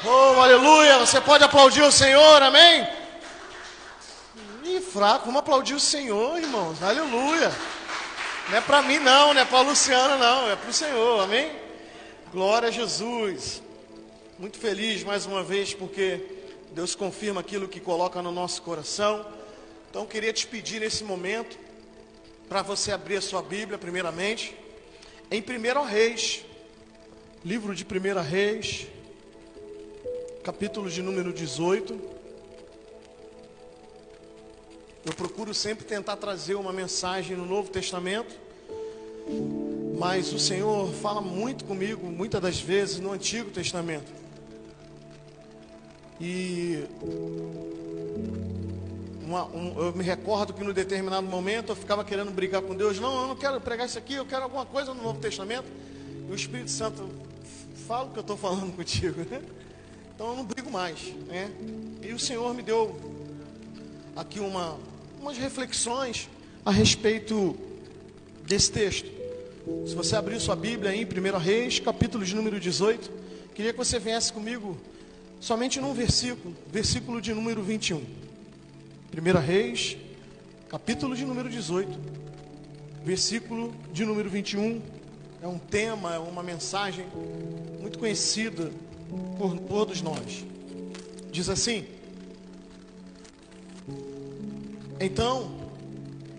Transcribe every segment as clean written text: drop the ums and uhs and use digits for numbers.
Oh, aleluia! Você pode aplaudir o Senhor, amém? Ih, fraco, vamos aplaudir o Senhor, irmãos, aleluia! Não é para mim não, não é para Luciana não, é para o Senhor, amém? Glória a Jesus! Muito feliz mais uma vez porque Deus confirma aquilo que coloca no nosso coração. Então queria te pedir nesse momento para você abrir a sua Bíblia primeiramente em 1 Reis, livro de 1 Reis, capítulo de número 18. Eu procuro sempre tentar trazer uma mensagem no Novo Testamento, mas o Senhor fala muito comigo, muitas das vezes, no Antigo Testamento. E eu me recordo que no determinado momento eu ficava querendo brigar com Deus. Não, eu não quero pregar isso aqui, eu quero alguma coisa no Novo Testamento. E o Espírito Santo fala o que eu estou falando contigo, né? Então eu não brigo mais, né? E o Senhor me deu aqui umas reflexões a respeito desse texto. Se você abrir sua Bíblia em 1 Reis, capítulo de número 18, queria que você viesse comigo somente num versículo de número 21. 1 Reis, capítulo de número 18, versículo de número 21. É um tema, é uma mensagem muito conhecida por todos nós. Diz assim: Então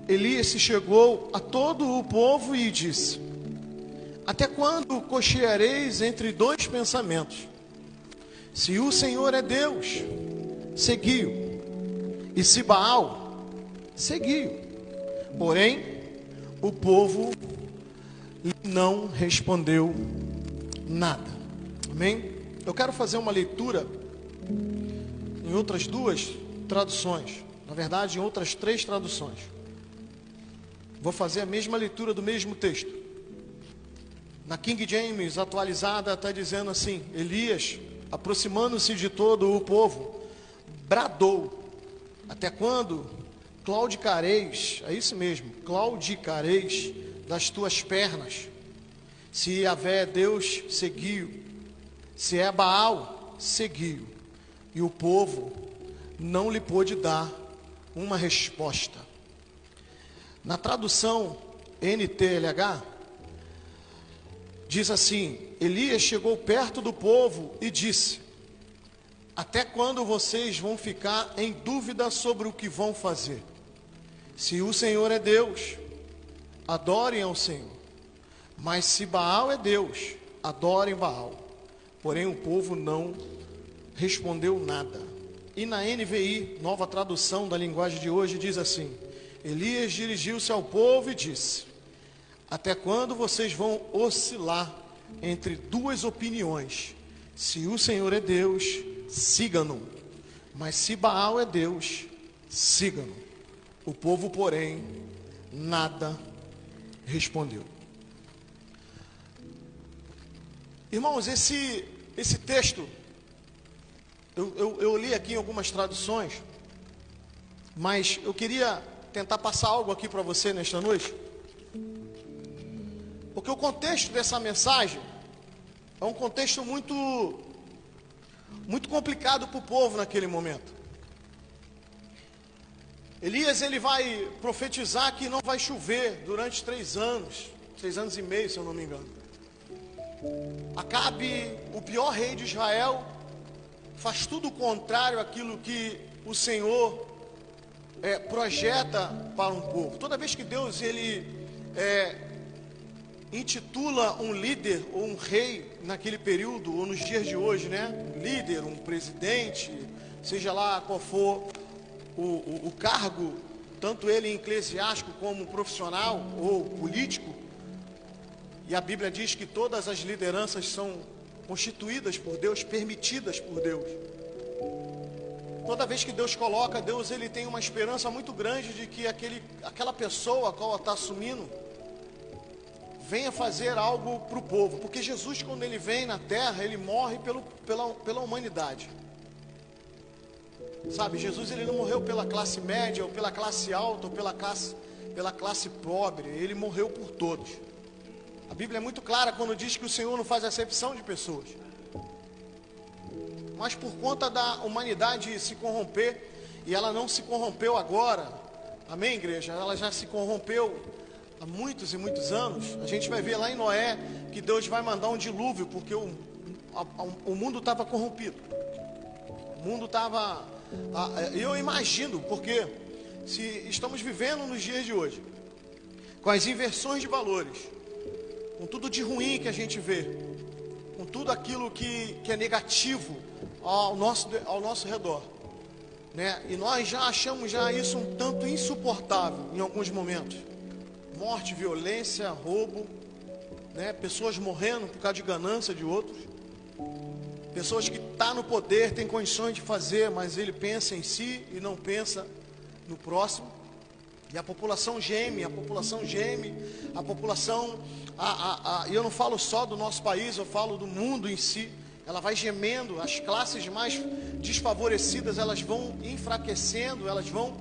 Elias se chegou a todo o povo e disse: Até quando cocheareis entre dois pensamentos? Se o Senhor é Deus, segui-o, e se Baal, segui-o. Porém, o povo não respondeu nada. Amém? Eu quero fazer uma leitura em outras duas traduções. Na verdade, em outras três traduções. Vou fazer a mesma leitura do mesmo texto. Na King James atualizada está dizendo assim: Elias, aproximando-se de todo o povo, bradou: Até quando claudicareis? É isso mesmo, claudicareis das tuas pernas? Se Yahvé é Deus, seguiu. Se é Baal, seguiu. E o povo não lhe pôde dar uma resposta. Na tradução NTLH, diz assim: Elias chegou perto do povo e disse: Até quando vocês vão ficar em dúvida sobre o que vão fazer? Se o Senhor é Deus, adorem ao Senhor. Mas se Baal é Deus, adorem Baal. Porém o povo não respondeu nada. E na NVI, nova tradução da linguagem de hoje, diz assim: Elias dirigiu-se ao povo e disse: Até quando vocês vão oscilar entre duas opiniões? Se o Senhor é Deus, sigam-no. Mas se Baal é Deus, sigam-no. O povo, porém, nada respondeu. Irmãos, esse texto, eu li aqui em algumas traduções, mas eu queria tentar passar algo aqui para você nesta noite, porque o contexto dessa mensagem é um contexto muito complicado para o povo naquele momento. Elias, ele vai profetizar que não vai chover durante 3 anos e meio, se eu não me engano. Acabe, o pior rei de Israel, faz tudo o contrário àquilo que o Senhor projeta para um povo. Toda vez que Deus ele intitula um líder ou um rei naquele período, ou nos dias de hoje, né? Um líder, um presidente, seja lá qual for o cargo, tanto ele eclesiástico como profissional ou político. E a Bíblia diz que todas as lideranças são constituídas por Deus, permitidas por Deus. Toda vez que Deus coloca, Deus ele tem uma esperança muito grande de que aquela pessoa a qual está assumindo venha fazer algo para o povo. Porque Jesus, quando ele vem na terra, ele morre pela humanidade. Sabe, Jesus ele não morreu pela classe média, ou pela classe alta, ou pela classe pobre. Ele morreu por todos. A Bíblia é muito clara quando diz que o Senhor não faz acepção de pessoas. mas por conta da humanidade se corromper, e ela não se corrompeu agora, amém, igreja? Ela já se corrompeu há muitos e muitos anos. A gente vai ver lá em Noé que Deus vai mandar um dilúvio, porque o mundo estava corrompido. O mundo estava... Eu imagino, porque se estamos vivendo nos dias de hoje, com as inversões de valores, com tudo de ruim que a gente vê, com tudo aquilo que é negativo ao nosso redor, né? E nós já achamos já isso um tanto insuportável em alguns momentos. Morte, violência, roubo, né? Pessoas morrendo por causa de ganância de outros. Pessoas que estão no poder, têm condições de fazer, mas ele pensa em si e não pensa no próximo. E a população geme, e eu não falo só do nosso país, eu falo do mundo em si. Ela vai gemendo, as classes mais desfavorecidas, elas vão enfraquecendo, elas vão,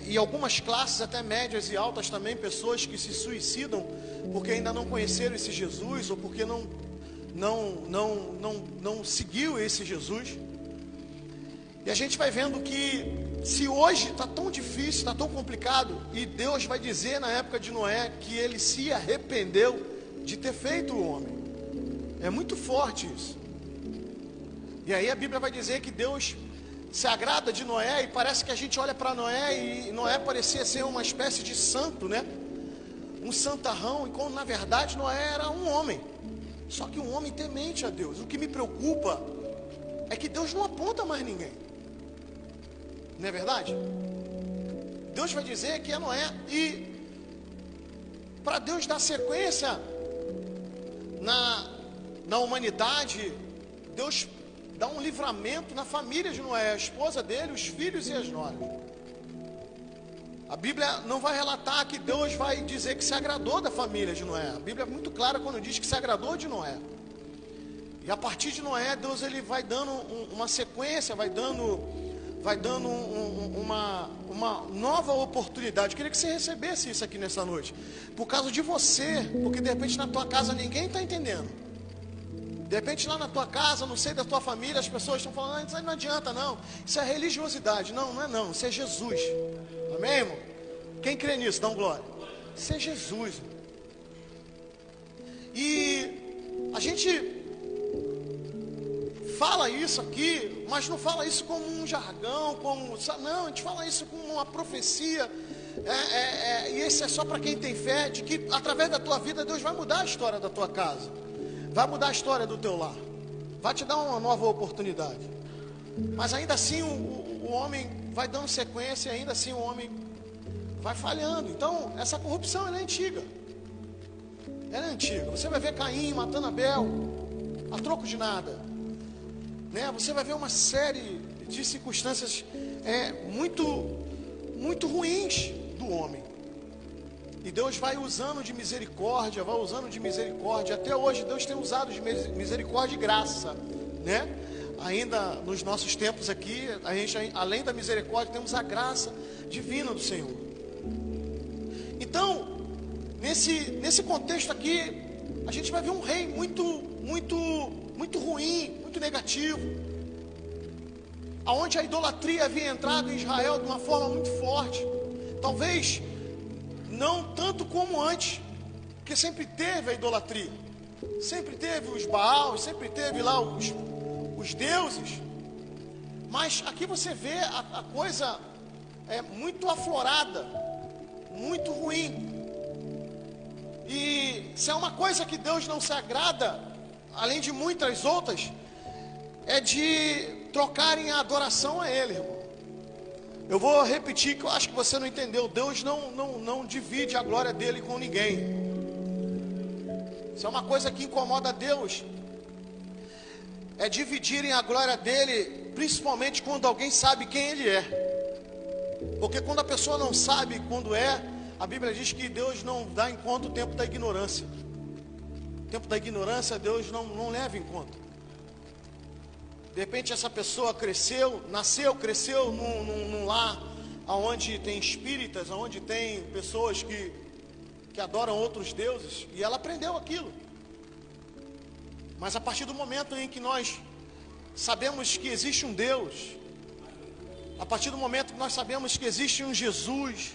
e algumas classes até médias e altas também, pessoas que se suicidam, porque ainda não conheceram esse Jesus, ou porque não seguiu esse Jesus. E a gente vai vendo que, se hoje está tão difícil, está tão complicado, e Deus vai dizer na época de Noé que ele se arrependeu de ter feito o homem. É muito forte isso. E aí a Bíblia vai dizer que Deus se agrada de Noé, e parece que a gente olha para Noé, e Noé parecia ser uma espécie de santo, né? Um santarrão, e quando na verdade Noé era um homem, só que um homem temente a Deus. O que me preocupa é que Deus não aponta mais ninguém. Não é verdade? Deus vai dizer que é Noé, e para Deus dar sequência na humanidade, Deus dá um livramento na família de Noé, a esposa dele, os filhos e as noras. A Bíblia não vai relatar que Deus vai dizer que se agradou da família de Noé. A Bíblia é muito clara quando diz que se agradou de Noé. E a partir de Noé, Deus ele vai dando uma sequência, vai dando uma nova oportunidade. Eu queria que você recebesse isso aqui nessa noite, por causa de você, porque de repente na tua casa ninguém está entendendo. De repente lá na tua casa, no seio da tua família, as pessoas estão falando: isso aí não adianta não, isso é religiosidade. Não, não é não, isso é Jesus. Amém, irmão? Quem crê nisso, dá um glória. Isso é Jesus. E a gente fala isso aqui, mas não fala isso como um jargão, não, a gente fala isso como uma profecia, e esse é só para quem tem fé, de que através da tua vida Deus vai mudar a história da tua casa, vai mudar a história do teu lar, vai te dar uma nova oportunidade. Mas ainda assim o homem vai dando sequência, ainda assim o homem vai falhando. Então essa corrupção ela é antiga. Você vai ver Caim matando Abel a troco de nada, né? Você vai ver uma série de circunstâncias muito ruins do homem. E Deus vai usando de misericórdia, Até hoje Deus tem usado de misericórdia e graça, né? Ainda nos nossos tempos aqui, a gente, além da misericórdia, temos a graça divina do Senhor. Então, nesse contexto aqui, a gente vai ver um rei muito ruim, muito negativo, aonde a idolatria havia entrado em Israel de uma forma muito forte. Talvez não tanto como antes, porque sempre teve a idolatria, sempre teve os Baals, sempre teve lá os deuses, mas aqui você vê a coisa muito aflorada, muito ruim. E se é uma coisa que Deus não se agrada, além de muitas outras, é de trocarem a adoração a Ele, irmão. Eu vou repetir, que eu acho que você não entendeu. Deus não divide a glória dele com ninguém. Isso é uma coisa que incomoda a Deus, é dividirem a glória dele, principalmente quando alguém sabe quem ele é. Porque quando a pessoa não sabe quando a Bíblia diz que Deus não dá em conta o tempo da ignorância. O tempo da ignorância Deus não leva em conta. De repente essa pessoa cresceu num lar onde tem espíritas, onde tem pessoas que adoram outros deuses, e ela aprendeu aquilo. Mas a partir do momento em que nós sabemos que existe um Deus, a partir do momento que nós sabemos que existe um Jesus,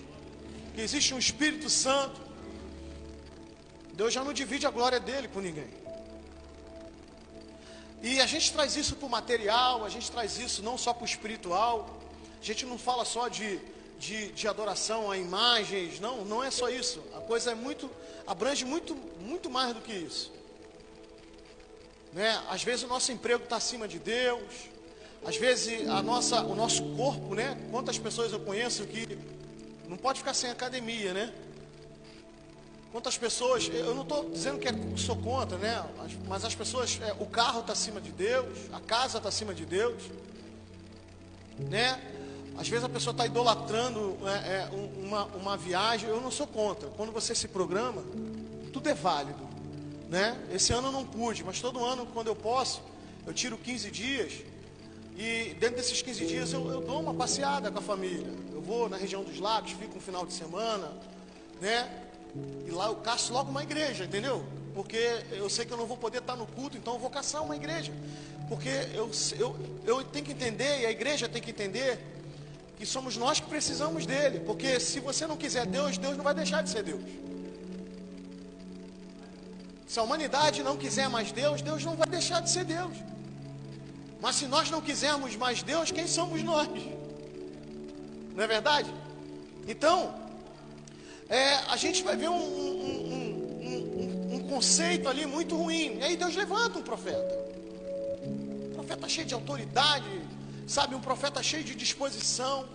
que existe um Espírito Santo, Deus já não divide a glória dele com ninguém. E a gente traz isso para o material, a gente traz isso não só para o espiritual, a gente não fala só de adoração a imagens, não é só isso. A coisa é abrange muito mais do que isso. Né? Às vezes o nosso emprego está acima de Deus, às vezes o nosso corpo, né? Quantas pessoas eu conheço que não pode ficar sem academia, né? Quantas pessoas, eu não estou dizendo que sou contra, né? Mas as pessoas, o carro está acima de Deus, a casa está acima de Deus, né? Às vezes a pessoa está idolatrando uma viagem. Eu não sou contra. Quando você se programa, tudo é válido, né? Esse ano eu não pude, mas todo ano, quando eu posso, eu tiro 15 dias. E dentro desses 15 dias eu dou uma passeada com a família. Eu vou na região dos lagos, fico um final de semana, né? E lá eu caço logo uma igreja, entendeu? Porque eu sei que eu não vou poder estar no culto, então eu vou caçar uma igreja. Porque eu tenho que entender, e a igreja tem que entender, que somos nós que precisamos dele. Porque se você não quiser Deus, Deus não vai deixar de ser Deus. Se a humanidade não quiser mais Deus, Deus não vai deixar de ser Deus. Mas se nós não quisermos mais Deus, quem somos nós? Não é verdade? Então, a gente vai ver um conceito ali muito ruim. E aí Deus levanta um profeta. Um profeta cheio de autoridade, sabe? Um profeta cheio de disposição.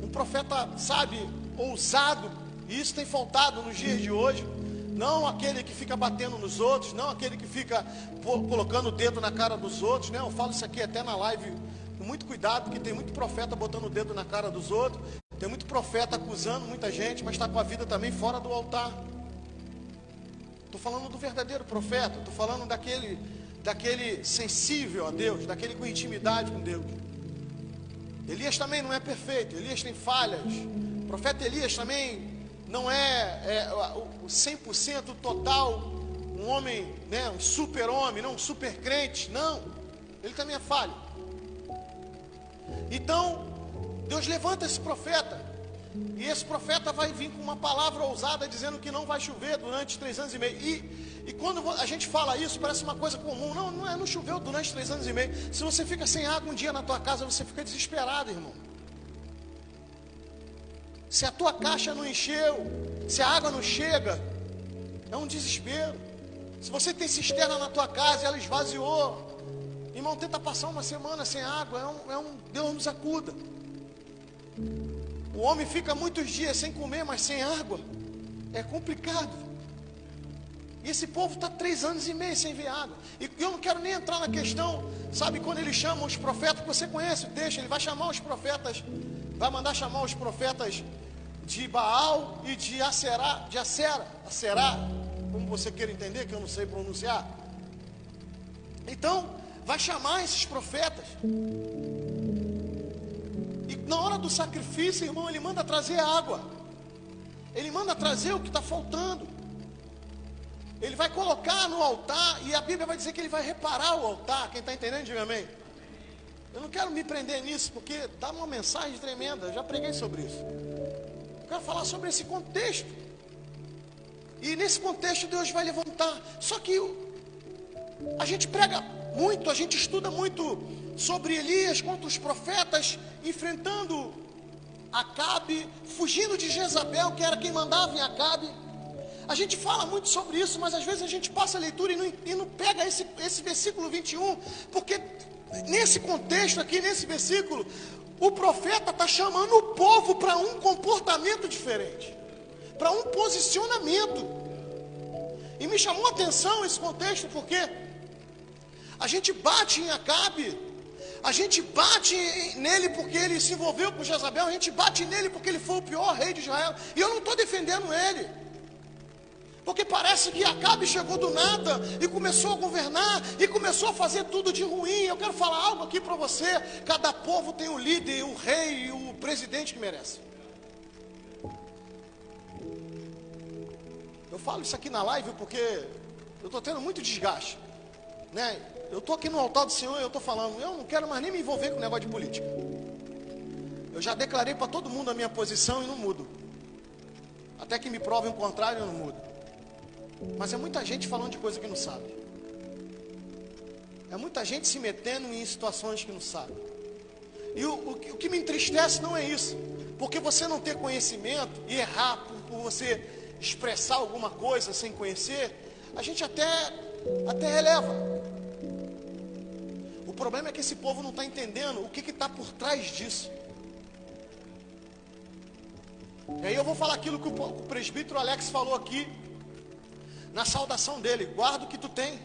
Um profeta, sabe, ousado. E isso tem faltado nos dias de hoje. Não aquele que fica batendo nos outros, não aquele que fica colocando o dedo na cara dos outros, né? Eu falo isso aqui até na live com muito cuidado, porque tem muito profeta botando o dedo na cara dos outros, tem muito profeta acusando muita gente, mas está com a vida também fora do altar. Estou falando do verdadeiro profeta, estou falando daquele sensível a Deus, daquele com intimidade com Deus. Elias também não é perfeito, Elias tem falhas. O profeta Elias também não é o 100% total, um homem, né, um super homem, não um super crente, não, ele também é falho. Então, Deus levanta esse profeta, e esse profeta vai vir com uma palavra ousada, dizendo que não vai chover durante 3 anos e meio, e quando a gente fala isso, parece uma coisa comum, não choveu durante 3 anos e meio. Se você fica sem água um dia na tua casa, você fica desesperado, irmão. Se a tua caixa não encheu, se a água não chega, é um desespero. Se você tem cisterna na tua casa e ela esvaziou, irmão, tenta passar uma semana sem água, Deus nos acuda. O homem fica muitos dias sem comer, mas sem água, é complicado. E esse povo está 3 anos e meio sem ver água. E eu não quero nem entrar na questão, sabe, quando ele chama os profetas, que você conhece o texto, ele vai chamar os profetas, vai mandar chamar os profetas de Baal e de Aserá, como você queira entender, que eu não sei pronunciar. Então, vai chamar esses profetas. E na hora do sacrifício, irmão, ele manda trazer água. Ele manda trazer o que está faltando. Ele vai colocar no altar, e a Bíblia vai dizer que ele vai reparar o altar. Quem está entendendo, diga amém. Eu não quero me prender nisso, porque dá uma mensagem tremenda. Eu já preguei sobre isso. Eu quero falar sobre esse contexto. E nesse contexto Deus vai levantar. Só que a gente prega muito, a gente estuda muito sobre Elias contra os profetas, enfrentando Acabe, fugindo de Jezabel, que era quem mandava em Acabe. A gente fala muito sobre isso, mas às vezes a gente passa a leitura e não pega esse versículo 21, porque nesse contexto aqui, nesse versículo, o profeta está chamando o povo para um comportamento diferente, para um posicionamento. E me chamou a atenção esse contexto, porque a gente bate em Acabe, a gente bate nele porque ele se envolveu com Jezabel, a gente bate nele porque ele foi o pior rei de Israel, e eu não estou defendendo ele, porque parece que Acabe chegou do nada e começou a governar e começou a fazer tudo de ruim. Eu quero falar algo aqui para você: cada povo tem o líder, o rei e o presidente que merece. Eu falo isso aqui na live porque eu estou tendo muito desgaste, né? eu estou aqui no altar do Senhor e eu estou falando, eu não quero mais nem me envolver com o negócio de política. Eu já declarei para todo mundo a minha posição e não mudo. Até que me provem o contrário, eu não mudo. Mas é muita gente falando de coisa que não sabe. É muita gente se metendo em situações que não sabe. E o que me entristece não é isso. Porque você não ter conhecimento e errar por você expressar alguma coisa sem conhecer, a gente até releva. O problema é que esse povo não está entendendo o que está por trás disso. E aí eu vou falar aquilo que o presbítero Alex falou aqui, na saudação dele: guarda o que tu tem,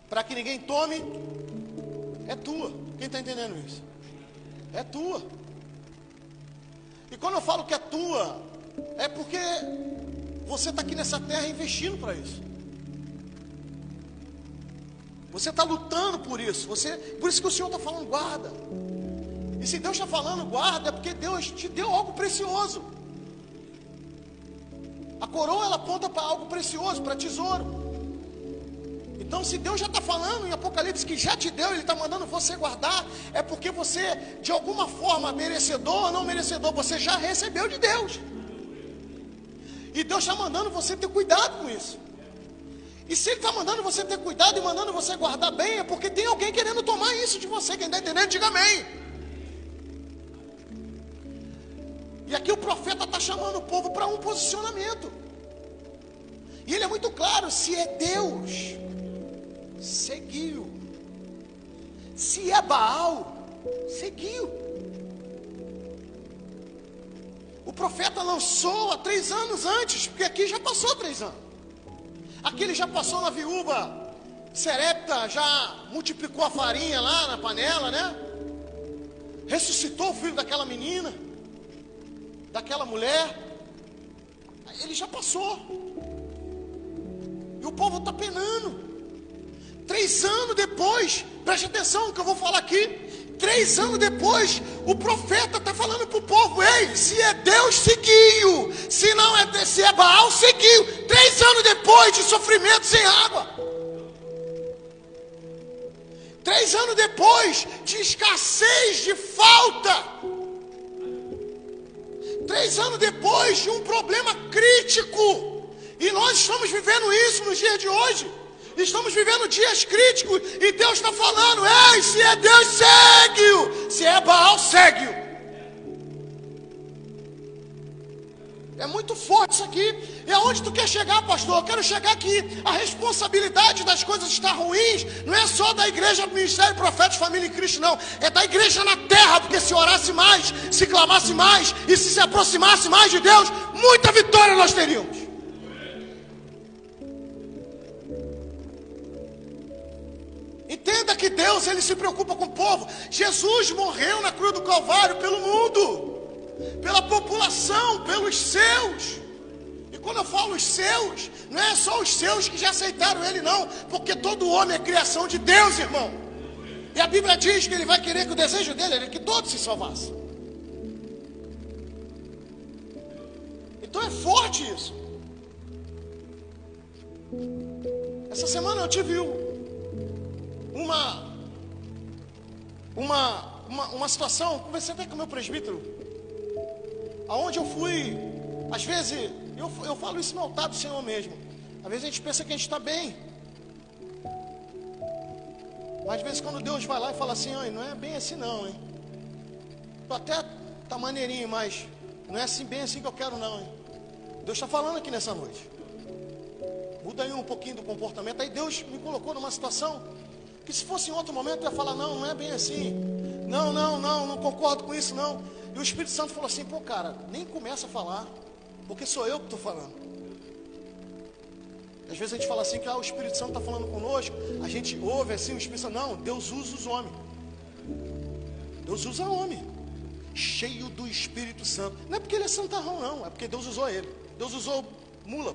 para que ninguém tome, é tua. Quem está entendendo isso? É tua. E quando eu falo que é tua, é porque você está aqui nessa terra investindo para isso. Você está lutando por isso. Por isso que o Senhor está falando, guarda. E se Deus está falando, guarda, é porque Deus te deu algo precioso. A coroa, ela aponta para algo precioso, para tesouro. Então, se Deus já está falando em Apocalipse que já te deu, Ele está mandando você guardar, é porque você, de alguma forma, merecedor ou não merecedor, você já recebeu de Deus. E Deus está mandando você ter cuidado com isso. E se Ele está mandando você ter cuidado e mandando você guardar bem, é porque tem alguém querendo tomar isso de você. Quem está entendendo, diga amém. E aqui o profeta está chamando o povo para um posicionamento. E ele é muito claro: se é Deus, seguiu. Se é Baal, seguiu. O profeta lançou há 3 anos antes, porque aqui já passou 3 anos. Aqui ele já passou na viúva Serepta, já multiplicou a farinha lá na panela, né? Ressuscitou o filho daquela menina, daquela mulher. Ele já passou. E o povo está penando. 3 anos depois, preste atenção no que eu vou falar aqui. 3 anos depois, o profeta está falando para o povo: ei, se é Deus, seguiu. Se não é, se é Baal, seguiu. 3 anos depois de sofrimento sem água. 3 anos depois de escassez, de falta. 3 anos depois de um problema crítico. E nós estamos vivendo isso nos dias de hoje. Estamos vivendo dias críticos. E Deus está falando: ei, se é Deus, segue-o. Se é Baal, segue-o. É muito forte isso aqui. E aonde tu quer chegar, pastor? Eu quero chegar aqui. A responsabilidade das coisas estar ruins não é só da igreja, ministério, profetas, família em Cristo, não. É da igreja na terra. Porque se orasse mais, se clamasse mais e se aproximasse mais de Deus, muita vitória nós teríamos. Entenda que Deus, Ele se preocupa com o povo. Jesus morreu na cruz do Calvário pelo mundo, pela população, pelos seus. E quando eu falo os seus, não é só os seus que já aceitaram Ele, não. Porque todo homem é criação de Deus, irmão. E a Bíblia diz que Ele vai querer que o desejo dele era que todos se salvassem. Então é forte isso. Essa semana eu tive uma situação, conversei até com o meu presbítero, aonde eu fui, às vezes, eu falo isso no altar do Senhor mesmo, às vezes a gente pensa que a gente está bem, mas às vezes quando Deus vai lá e fala assim: não é bem assim não, hein? Tu até tá maneirinho, mas não é assim, bem assim que eu quero não, hein? Deus está falando aqui nessa noite, muda aí um pouquinho do comportamento. Aí Deus me colocou numa situação que se fosse em outro momento eu ia falar: não é bem assim, não concordo com isso não. E o Espírito Santo falou assim: pô, cara, nem começa a falar, porque sou eu que estou falando. Às vezes a gente fala assim que o Espírito Santo está falando conosco, a gente ouve assim o Espírito Santo. Não, Deus usa os homens. Deus usa homem cheio do Espírito Santo. Não é porque ele é santarrão, não, é porque Deus usou ele. Deus usou mula,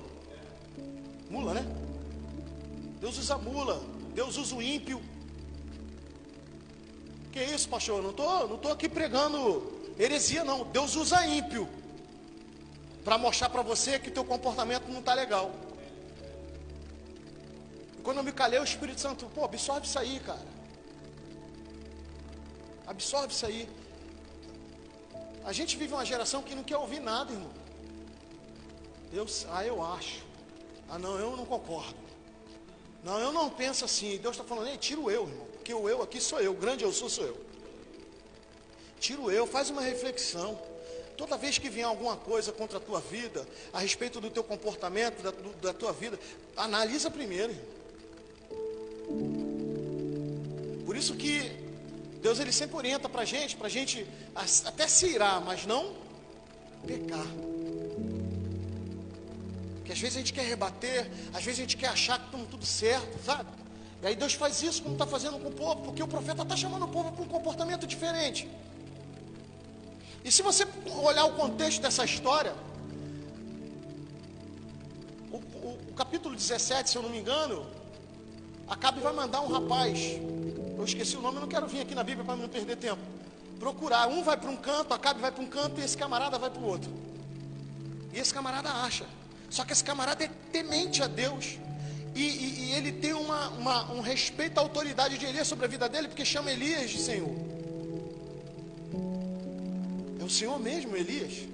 né? Deus usa mula, Deus usa o ímpio. Que isso, pastor? Não tô aqui pregando heresia, não. Deus usa ímpio para mostrar para você que teu comportamento não está legal. quando eu me calei, o Espírito Santo, pô, absorve isso aí, cara. Absorve isso aí. A gente vive uma geração que não quer ouvir nada, irmão. Eu acho. Não, eu não concordo. Não, eu não penso assim. Deus está falando, tira o eu, irmão. Porque o eu aqui sou eu. O grande eu sou eu. Tira o eu, faz uma reflexão. Toda vez que vier alguma coisa contra a tua vida, a respeito do teu comportamento, da tua vida, analisa primeiro, irmão. Por isso que Deus ele sempre orienta para a gente até se irar, mas não pecar. Porque às vezes a gente quer rebater, às vezes a gente quer achar que estamos tudo certo, sabe? E aí Deus faz isso como está fazendo com o povo, porque o profeta está chamando o povo para um comportamento diferente. E se você olhar o contexto dessa história, o capítulo 17, se eu não me engano, Acabe vai mandar um rapaz, eu esqueci o nome, eu não quero vir aqui na Bíblia para não perder tempo, procurar. Um vai para um canto, Acabe vai para um canto e esse camarada vai para o outro. E esse camarada acha. Só que esse camarada é temente a Deus. E ele tem um respeito à autoridade de Elias sobre a vida dele, porque chama Elias de Senhor. É o Senhor mesmo, Elias.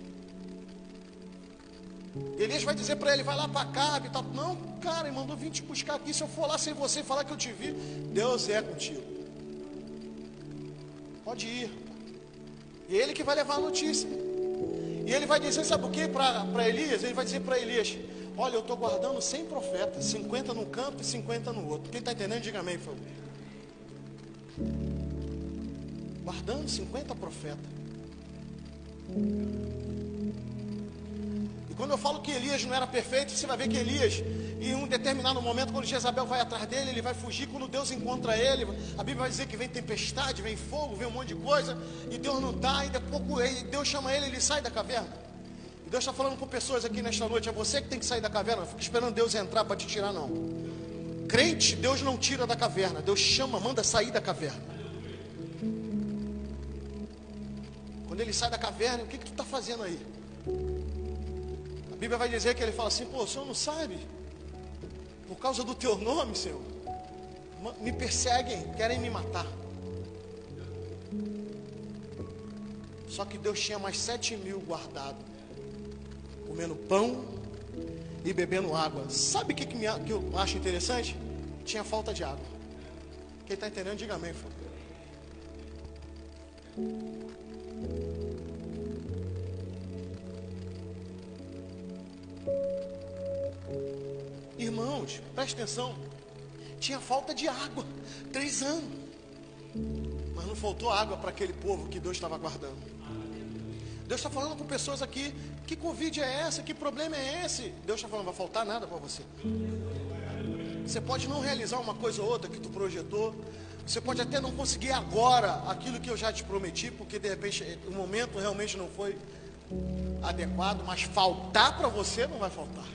Elias vai dizer para ele, vai lá para Acabe e tal. Não, cara, ele mandou vir te buscar aqui. Se eu for lá sem você falar que eu te vi, Deus é contigo. Pode ir. E é ele que vai levar a notícia. E ele vai dizer, sabe o que para Elias? Ele vai dizer para Elias, olha, eu estou guardando 100 profetas, 50 num canto e 50 no outro. Quem está entendendo, diga amém, por favor. Guardando 50 profetas. E quando eu falo que Elias não era perfeito, você vai ver que Elias, em um determinado momento, quando Jezabel vai atrás dele, ele vai fugir. Quando Deus encontra ele, a Bíblia vai dizer que vem tempestade, vem fogo, vem um monte de coisa, e Deus não está, e depois Deus chama ele, ele sai da caverna. E Deus está falando com pessoas aqui nesta noite, é você que tem que sair da caverna, não fica esperando Deus entrar para te tirar, não. Crente, Deus não tira da caverna, Deus chama, manda sair da caverna. Quando ele sai da caverna, o que tu está fazendo aí? A Bíblia vai dizer que ele fala assim, pô, o Senhor não sabe? Por causa do teu nome, Senhor, me perseguem, querem me matar. Só que Deus tinha mais 7.000 guardados, comendo pão e bebendo água. Sabe o que eu acho interessante? Tinha falta de água. Quem está entendendo, diga amém, por favor. Irmãos, preste atenção. Tinha falta de água, 3 anos. Mas não faltou água para aquele povo que Deus estava guardando. Deus está falando com pessoas aqui, que Covid é essa? Que problema é esse? Deus está falando, não vai faltar nada para você. Você pode não realizar uma coisa ou outra que tu projetou. Você pode até não conseguir agora aquilo que eu já te prometi, porque de repente o momento realmente não foi adequado, mas faltar para você não vai faltar.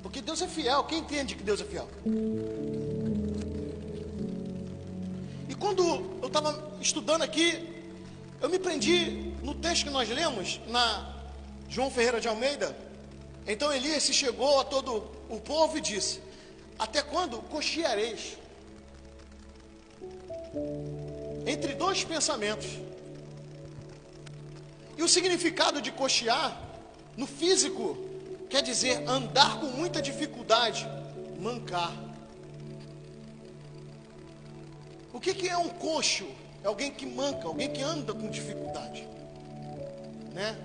Porque Deus é fiel. Quem entende que Deus é fiel? E quando eu estava estudando aqui, eu me prendi no texto que nós lemos, na João Ferreira de Almeida. Então Elias se chegou a todo o povo e disse, até quando cocheareis? Entre 2 pensamentos. E o significado de cochear, no físico, quer dizer andar com muita dificuldade, mancar. O que é um coxo? É alguém que manca, alguém que anda com dificuldade, né?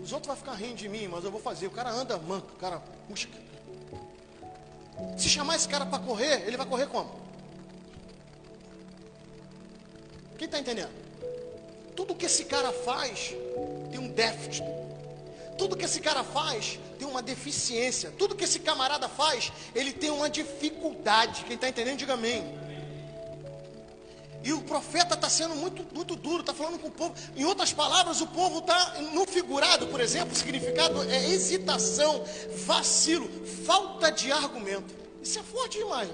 Os outros vão ficar rindo de mim, mas eu vou fazer. O cara anda manca, o cara puxa. Se chamar esse cara para correr, ele vai correr como? Quem está entendendo? Tudo que esse cara faz tem um déficit. Tudo que esse cara faz tem uma deficiência. Tudo que esse camarada faz, ele tem uma dificuldade. Quem está entendendo, diga amém. E o profeta está sendo muito, muito duro, está falando com o povo. Em outras palavras, o povo está no figurado, por exemplo, o significado é hesitação, vacilo, falta de argumento. Isso é forte demais.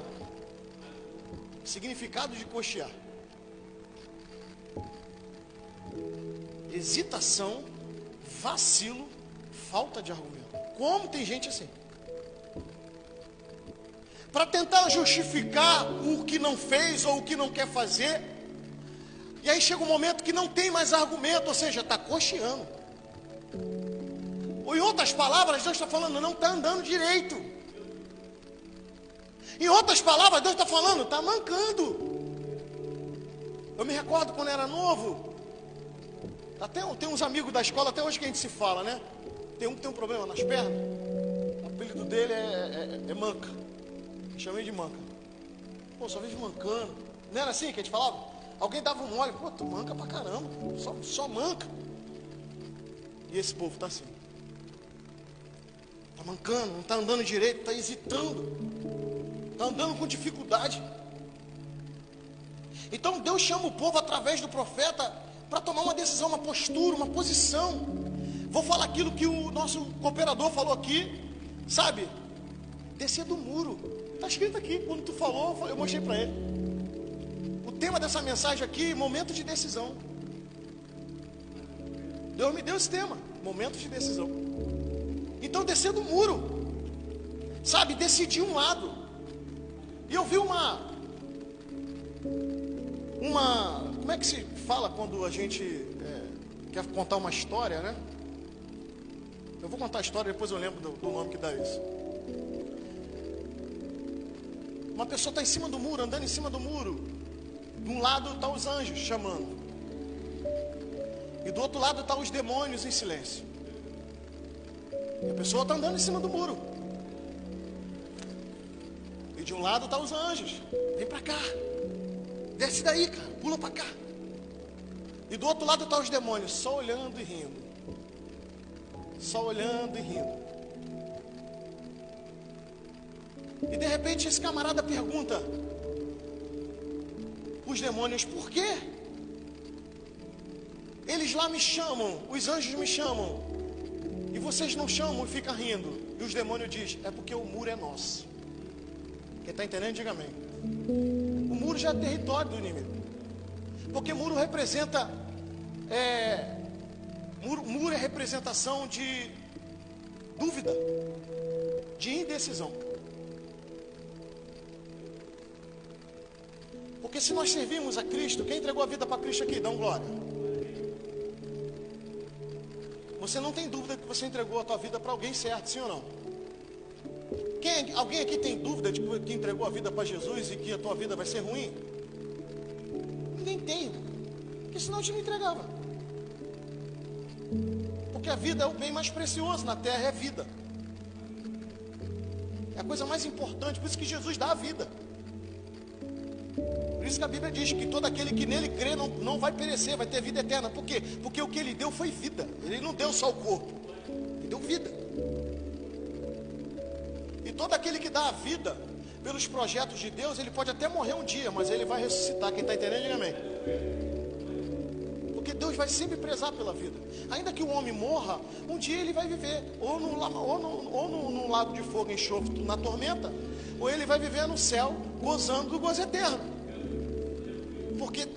Significado de cochear: hesitação, vacilo, falta de argumento. Como tem gente assim? para tentar justificar o que não fez ou o que não quer fazer. E aí chega um momento que não tem mais argumento, ou seja, está cocheando. Ou em outras palavras, Deus está falando, não está andando direito. Em outras palavras, Deus está falando, está mancando. Eu me recordo quando era novo, tem uns amigos da escola, até hoje que a gente se fala, né? Tem um que tem um problema nas pernas, o apelido dele é Manca. Chamei de Manca. Pô, só vive mancando. Não era assim que a gente falava? Alguém dava um mole, pô, tu manca pra caramba, só manca. E esse povo tá assim. Tá mancando, não tá andando direito, tá hesitando. Tá andando com dificuldade. Então Deus chama o povo através do profeta para tomar uma decisão, uma postura, uma posição. Vou falar aquilo que o nosso cooperador falou aqui, sabe? Descer do muro. Está escrito aqui, quando tu falou, eu mostrei para ele. O tema dessa mensagem aqui, momento de decisão. Deus me deu esse tema, momento de decisão. Então descer do muro, sabe, decidir um lado. E eu vi uma, como é que se fala quando a gente quer contar uma história, né? Eu vou contar a história, depois eu lembro do nome que dá isso. Uma pessoa está em cima do muro, andando em cima do muro. De um lado estão os anjos chamando. E do outro lado estão os demônios em silêncio. E a pessoa está andando em cima do muro. E de um lado estão os anjos. Vem para cá. Desce daí, cara. Pula para cá. E do outro lado estão os demônios, só olhando e rindo. Só olhando e rindo. E de repente esse camarada pergunta: os demônios, por quê? Eles lá me chamam, os anjos me chamam, e vocês não chamam e ficam rindo. E os demônios dizem: é porque o muro é nosso. Quem está entendendo, diga amém. O muro já é território do inimigo. Porque muro representa muro é representação de dúvida, de indecisão. Porque se nós servimos a Cristo, quem entregou a vida para Cristo aqui, dá um glória. Você não tem dúvida que você entregou a tua vida para alguém certo, sim ou não? Alguém aqui tem dúvida de que entregou a vida para Jesus e que a tua vida vai ser ruim? Ninguém tem, porque senão eu te não entregava. Porque a vida é o bem mais precioso na terra, é a vida. É a coisa mais importante, por isso que Jesus dá a vida. Por isso que a Bíblia diz que todo aquele que nele crê não vai perecer, vai ter vida eterna. Por quê? Porque o que ele deu foi vida. Ele não deu só o corpo, ele deu vida. E todo aquele que dá a vida pelos projetos de Deus, ele pode até morrer um dia, mas ele vai ressuscitar. Quem está entendendo, diga amém. Porque Deus vai sempre prezar pela vida. Ainda que o homem morra, um dia ele vai viver ou num lago de fogo, enxofre, na tormenta, ou ele vai viver no céu, gozando do gozo eterno. Porque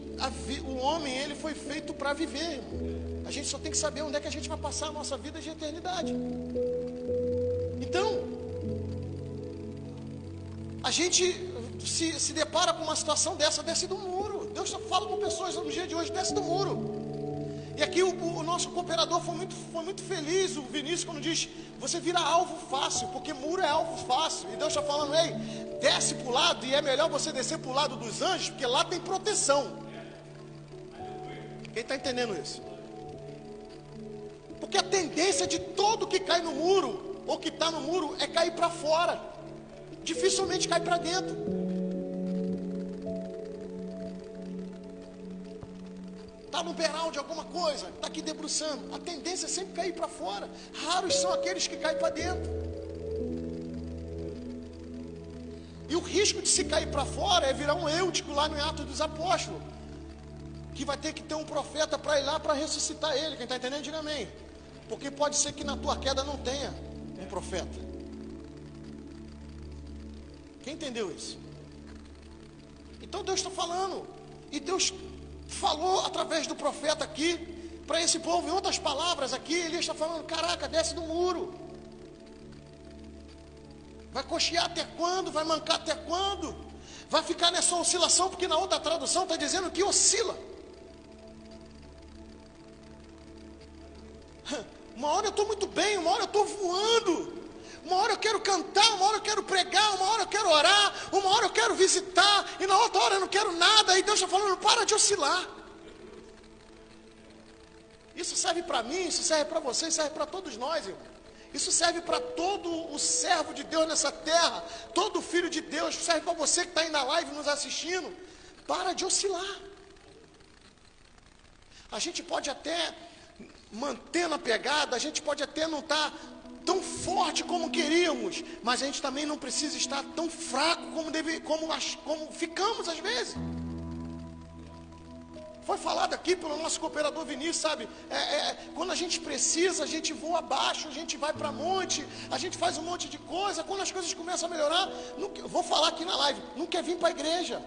o homem, ele foi feito para viver, irmão. A gente só tem que saber onde é que a gente vai passar a nossa vida de eternidade. Então, a gente se depara com uma situação dessa, desce do muro. Deus só fala com pessoas no dia de hoje, desce do muro. E aqui o nosso cooperador foi muito feliz, o Vinícius, quando diz: você vira alvo fácil, porque muro é alvo fácil. E Deus está falando: ei, desce para o lado, e é melhor você descer para o lado dos anjos, porque lá tem proteção. Quem está entendendo isso? Porque a tendência de todo que cai no muro, ou que está no muro, é cair para fora. Dificilmente cai para dentro. Está no beiral de alguma coisa, está aqui debruçando. A tendência é sempre cair para fora. Raros são aqueles que caem para dentro. E o risco de se cair para fora é virar um Eutico lá no Atos dos Apóstolos, que vai ter que ter um profeta para ir lá para ressuscitar ele. Quem está entendendo, diga amém. Porque pode ser que na tua queda não tenha um profeta. Quem entendeu isso? Então Deus está falando. E Deus falou através do profeta aqui para esse povo. Em outras palavras aqui, ele está falando: caraca, desce do muro. Vai coxear até quando? Vai mancar até quando? Vai ficar nessa oscilação, porque na outra tradução está dizendo que oscila. Uma hora eu estou muito bem, uma hora eu estou voando. Uma hora eu quero cantar, uma hora eu quero pregar, uma hora eu quero orar, uma hora eu quero visitar, e na outra hora eu não quero nada. E Deus está falando, para de oscilar. Isso serve para mim, isso serve para você, isso serve para todos nós, irmão. Isso serve para todo o servo de Deus nessa terra, todo filho de Deus, serve para você que está aí na live nos assistindo. Para de oscilar. A gente pode até manter na pegada, a gente pode até não estar tão forte como queríamos, mas a gente também não precisa estar tão fraco como ficamos às vezes. Foi falado aqui pelo nosso cooperador Vinícius, sabe? Quando a gente precisa, a gente voa abaixo, a gente vai para monte, a gente faz um monte de coisa. Quando as coisas começam a melhorar, vou falar aqui na live, não quer vir para a igreja.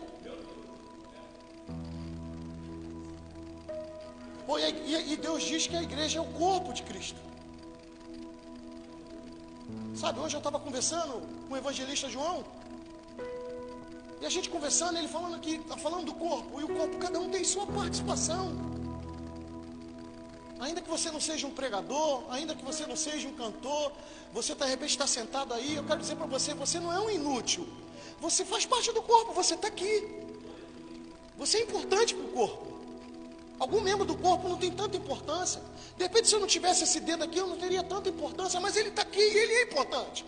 Pô, e Deus diz que a igreja é o corpo de Cristo. Sabe, hoje eu estava conversando com o evangelista João, e a gente conversando, ele falando aqui, está falando do corpo, e o corpo, cada um tem sua participação. Ainda que você não seja um pregador, ainda que você não seja um cantor, você de repente está sentado aí, eu quero dizer para você, você não é um inútil, você faz parte do corpo, você está aqui, você é importante para o corpo. Algum membro do corpo não tem tanta importância. De repente, se eu não tivesse esse dedo aqui, eu não teria tanta importância, mas ele está aqui e ele é importante.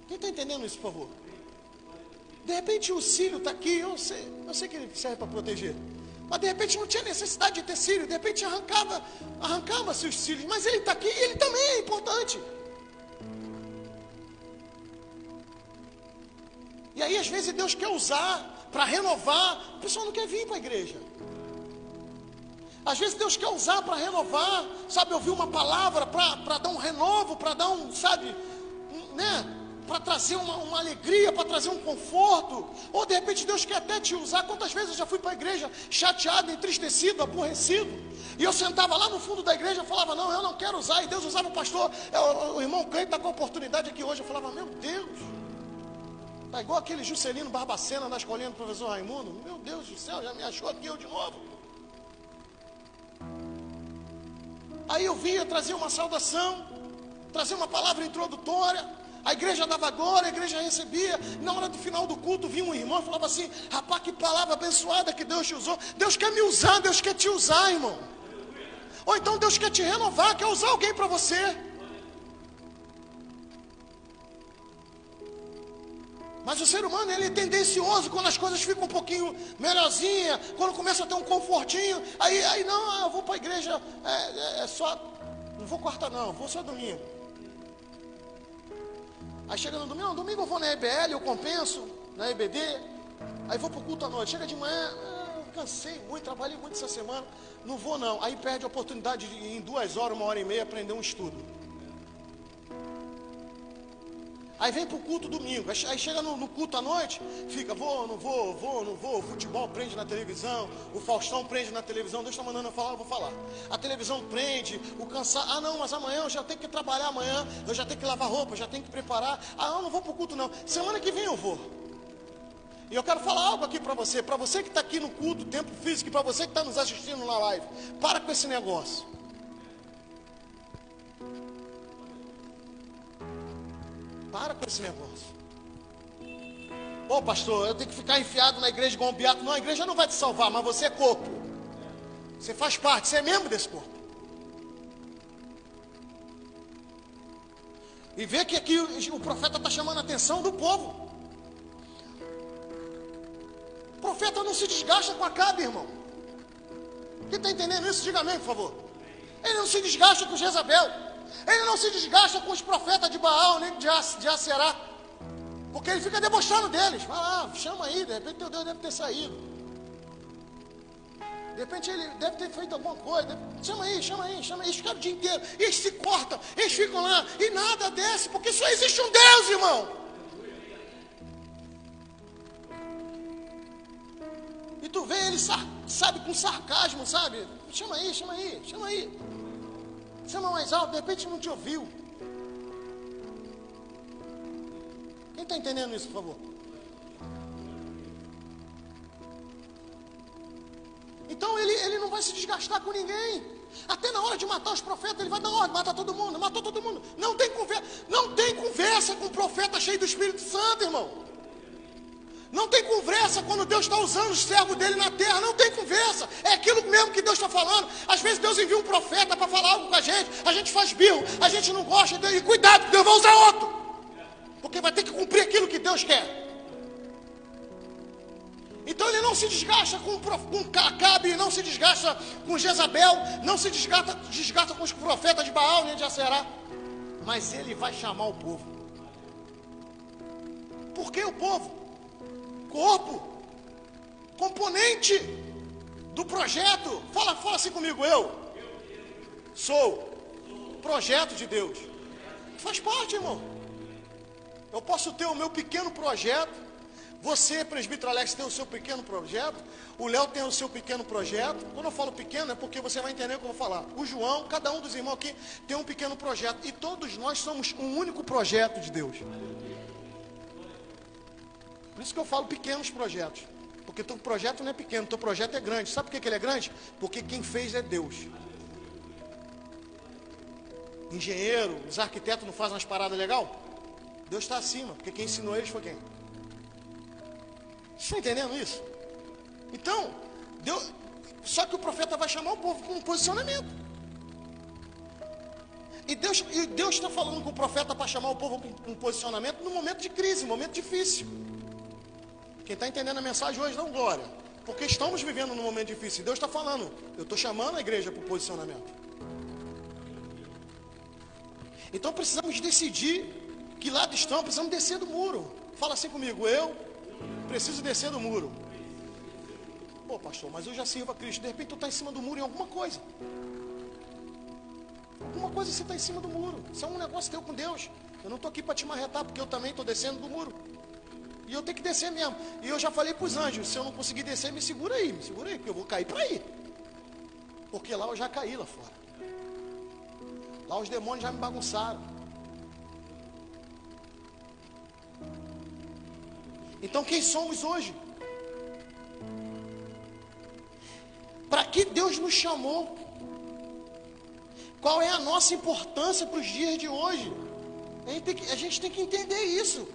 Quem está entendendo isso, por favor? De repente o cílio está aqui, eu sei que ele serve para proteger. Mas de repente não tinha necessidade de ter cílio, de repente arrancava-se os cílios, mas ele está aqui e ele também é importante. E aí às vezes Deus quer usar para renovar, o pessoal não quer vir para a igreja. Às vezes Deus quer usar para renovar, sabe, ouvir uma palavra para dar um renovo, para dar um, sabe, né? Para trazer uma alegria, para trazer um conforto. Ou de repente Deus quer até te usar. Quantas vezes eu já fui para a igreja chateado, entristecido, aborrecido, e eu sentava lá no fundo da igreja e falava, não, eu não quero usar. E Deus usava o pastor, o irmão Cleito está com a oportunidade aqui hoje. Eu falava, meu Deus, está igual aquele Juscelino Barbacena na escolinha do professor Raimundo. Meu Deus do céu, já me achou aqui eu de novo. Aí eu vinha trazer uma saudação, trazer uma palavra introdutória. A igreja dava glória, a igreja recebia. Na hora do final do culto, vinha um irmão e falava assim, rapaz, que palavra abençoada que Deus te usou. Deus quer me usar, Deus quer te usar, irmão. Ou então Deus quer te renovar, quer usar alguém para você. Mas o ser humano, ele é tendencioso quando as coisas ficam um pouquinho melhorzinha, quando começa a ter um confortinho, aí não, eu vou para a igreja, só, não vou quarta não, vou só domingo. Aí chega no domingo eu vou na EBL, eu compenso, na EBD, aí vou para o culto à noite, chega de manhã, cansei muito, trabalhei muito essa semana, não vou não, aí perde a oportunidade de em 2 horas, 1h30, aprender um estudo. Aí vem para o culto domingo, aí chega no culto à noite, fica, vou, não vou, o futebol prende na televisão, o Faustão prende na televisão, Deus está mandando eu falar, eu vou falar. A televisão prende, o cansaço, não, mas amanhã eu já tenho que trabalhar amanhã, eu já tenho que lavar roupa, já tenho que preparar, não vou para o culto não, semana que vem eu vou. E eu quero falar algo aqui para você que está aqui no culto, tempo físico, e para você que está nos assistindo na live, para com esse negócio. Para com esse negócio. Ô pastor, eu tenho que ficar enfiado na igreja igual um beato. Não, a igreja não vai te salvar, mas você é corpo. Você faz parte, você é membro desse corpo. E vê que aqui o profeta está chamando a atenção do povo. O profeta não se desgasta com Acabe, irmão. Quem está entendendo isso, diga amém, por favor. Ele não se desgasta com Jezabel. Ele não se desgasta com os profetas de Baal, nem de Aserá. Porque ele fica debochando deles. Vai lá, chama aí, de repente teu Deus deve ter saído. De repente ele deve ter feito alguma coisa. Chama aí. Eles ficam o dia inteiro. Eles se cortam, eles ficam lá e nada desce, porque só existe um Deus, irmão. E tu vê ele, sabe, com sarcasmo, sabe? Chama aí. Chama mais alto, de repente não te ouviu. Quem está entendendo isso, por favor? Então ele não vai se desgastar com ninguém. Até na hora de matar os profetas, ele vai dar ordem, mata todo mundo, matou todo mundo. Não tem conversa com um profeta cheio do Espírito Santo, irmão. Não tem conversa quando Deus está usando os servos dele na terra. Não tem conversa. É aquilo mesmo que Deus está falando. Às vezes Deus envia um profeta para falar algo com a gente faz birro, a gente não gosta, e cuidado, Deus vai usar outro. Porque vai ter que cumprir aquilo que Deus quer. Então ele não se desgasta com Acabe, não se desgasta com Jezabel, não se desgasta com os profetas de Baal nem de Aserá. Mas ele vai chamar o povo. Por que o povo? Corpo, componente do projeto. Fala assim comigo, eu sou projeto de Deus. Faz parte, irmão. Eu posso ter o meu pequeno projeto. Você, presbítero Alex, tem o seu pequeno projeto. O Léo tem o seu pequeno projeto. Quando eu falo pequeno é porque você vai entender o que eu vou falar. O João, cada um dos irmãos aqui tem um pequeno projeto. E todos nós somos um único projeto de Deus. Por isso que eu falo pequenos projetos. Porque teu projeto não é pequeno, teu projeto é grande. Sabe por que ele é grande? Porque quem fez é Deus. Engenheiro, os arquitetos não fazem umas paradas legais? Deus está acima, porque quem ensinou eles foi quem? Vocês estão entendendo isso? Então, Deus, só que o profeta vai chamar o povo com um posicionamento. E Deus está falando com o profeta para chamar o povo com um posicionamento no momento de crise, momento difícil. Quem está entendendo a mensagem hoje, não glória. Porque estamos vivendo num momento difícil. Deus está falando, eu estou chamando a igreja para o posicionamento. Então precisamos decidir que lado estamos, precisamos descer do muro. Fala assim comigo, eu preciso descer do muro. Pô, pastor, mas eu já sirvo a Cristo. De repente tu está em cima do muro em alguma coisa. Alguma coisa você está em cima do muro. Isso é um negócio teu com Deus. Eu não estou aqui para te marretar, porque eu também estou descendo do muro. E eu tenho que descer mesmo. E eu já falei para os anjos, se eu não conseguir descer, me segura aí, porque eu vou cair para aí. Porque lá eu já caí lá fora. Lá os demônios já me bagunçaram. Então quem somos hoje? Para que Deus nos chamou? Qual é a nossa importância para os dias de hoje? A gente tem que entender isso.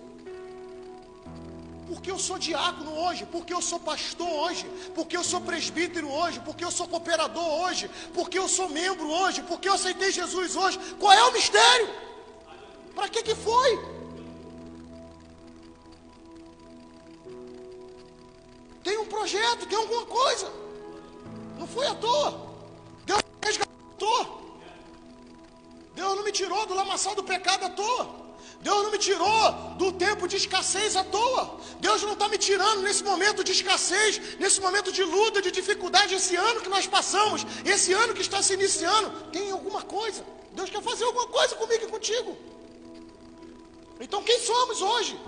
Porque eu sou diácono hoje, porque eu sou pastor hoje, porque eu sou presbítero hoje, porque eu sou cooperador hoje, porque eu sou membro hoje, porque eu aceitei Jesus hoje. Qual é o mistério? Para que foi? Tem um projeto, tem alguma coisa. Não foi à toa. Deus me resgatou. Deus não me tirou do lamaçal do pecado à toa. Deus não me tirou do tempo de escassez à toa. Deus não está me tirando nesse momento de escassez, nesse momento de luta, de dificuldade, esse ano que nós passamos, esse ano que está se iniciando, tem alguma coisa. Deus quer fazer alguma coisa comigo e contigo. Então quem somos hoje?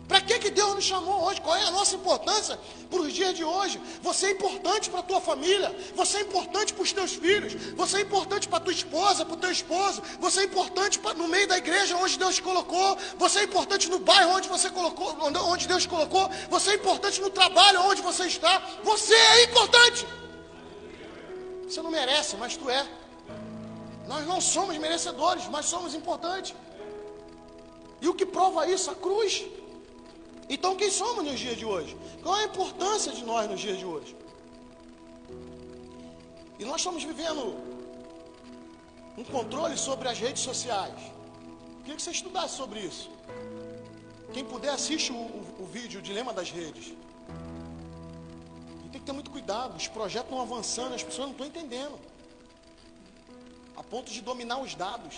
Para que Deus nos chamou hoje? Qual é a nossa importância para os dias de hoje? Você é importante para a tua família, você é importante para os teus filhos, você é importante para a tua esposa, para o teu esposo, você é importante no meio da igreja onde Deus te colocou, você é importante no bairro onde Deus te colocou, você é importante no trabalho onde você está, você é importante. Você não merece, mas tu é. Nós não somos merecedores, mas somos importantes. E o que prova isso? A cruz. Então quem somos nos dias de hoje? Qual é a importância de nós nos dias de hoje? E nós estamos vivendo um controle sobre as redes sociais. Queria que você estudasse sobre isso. Quem puder, assiste o vídeo, o Dilema das Redes. E tem que ter muito cuidado, os projetos estão avançando, as pessoas não estão entendendo. A ponto de dominar os dados.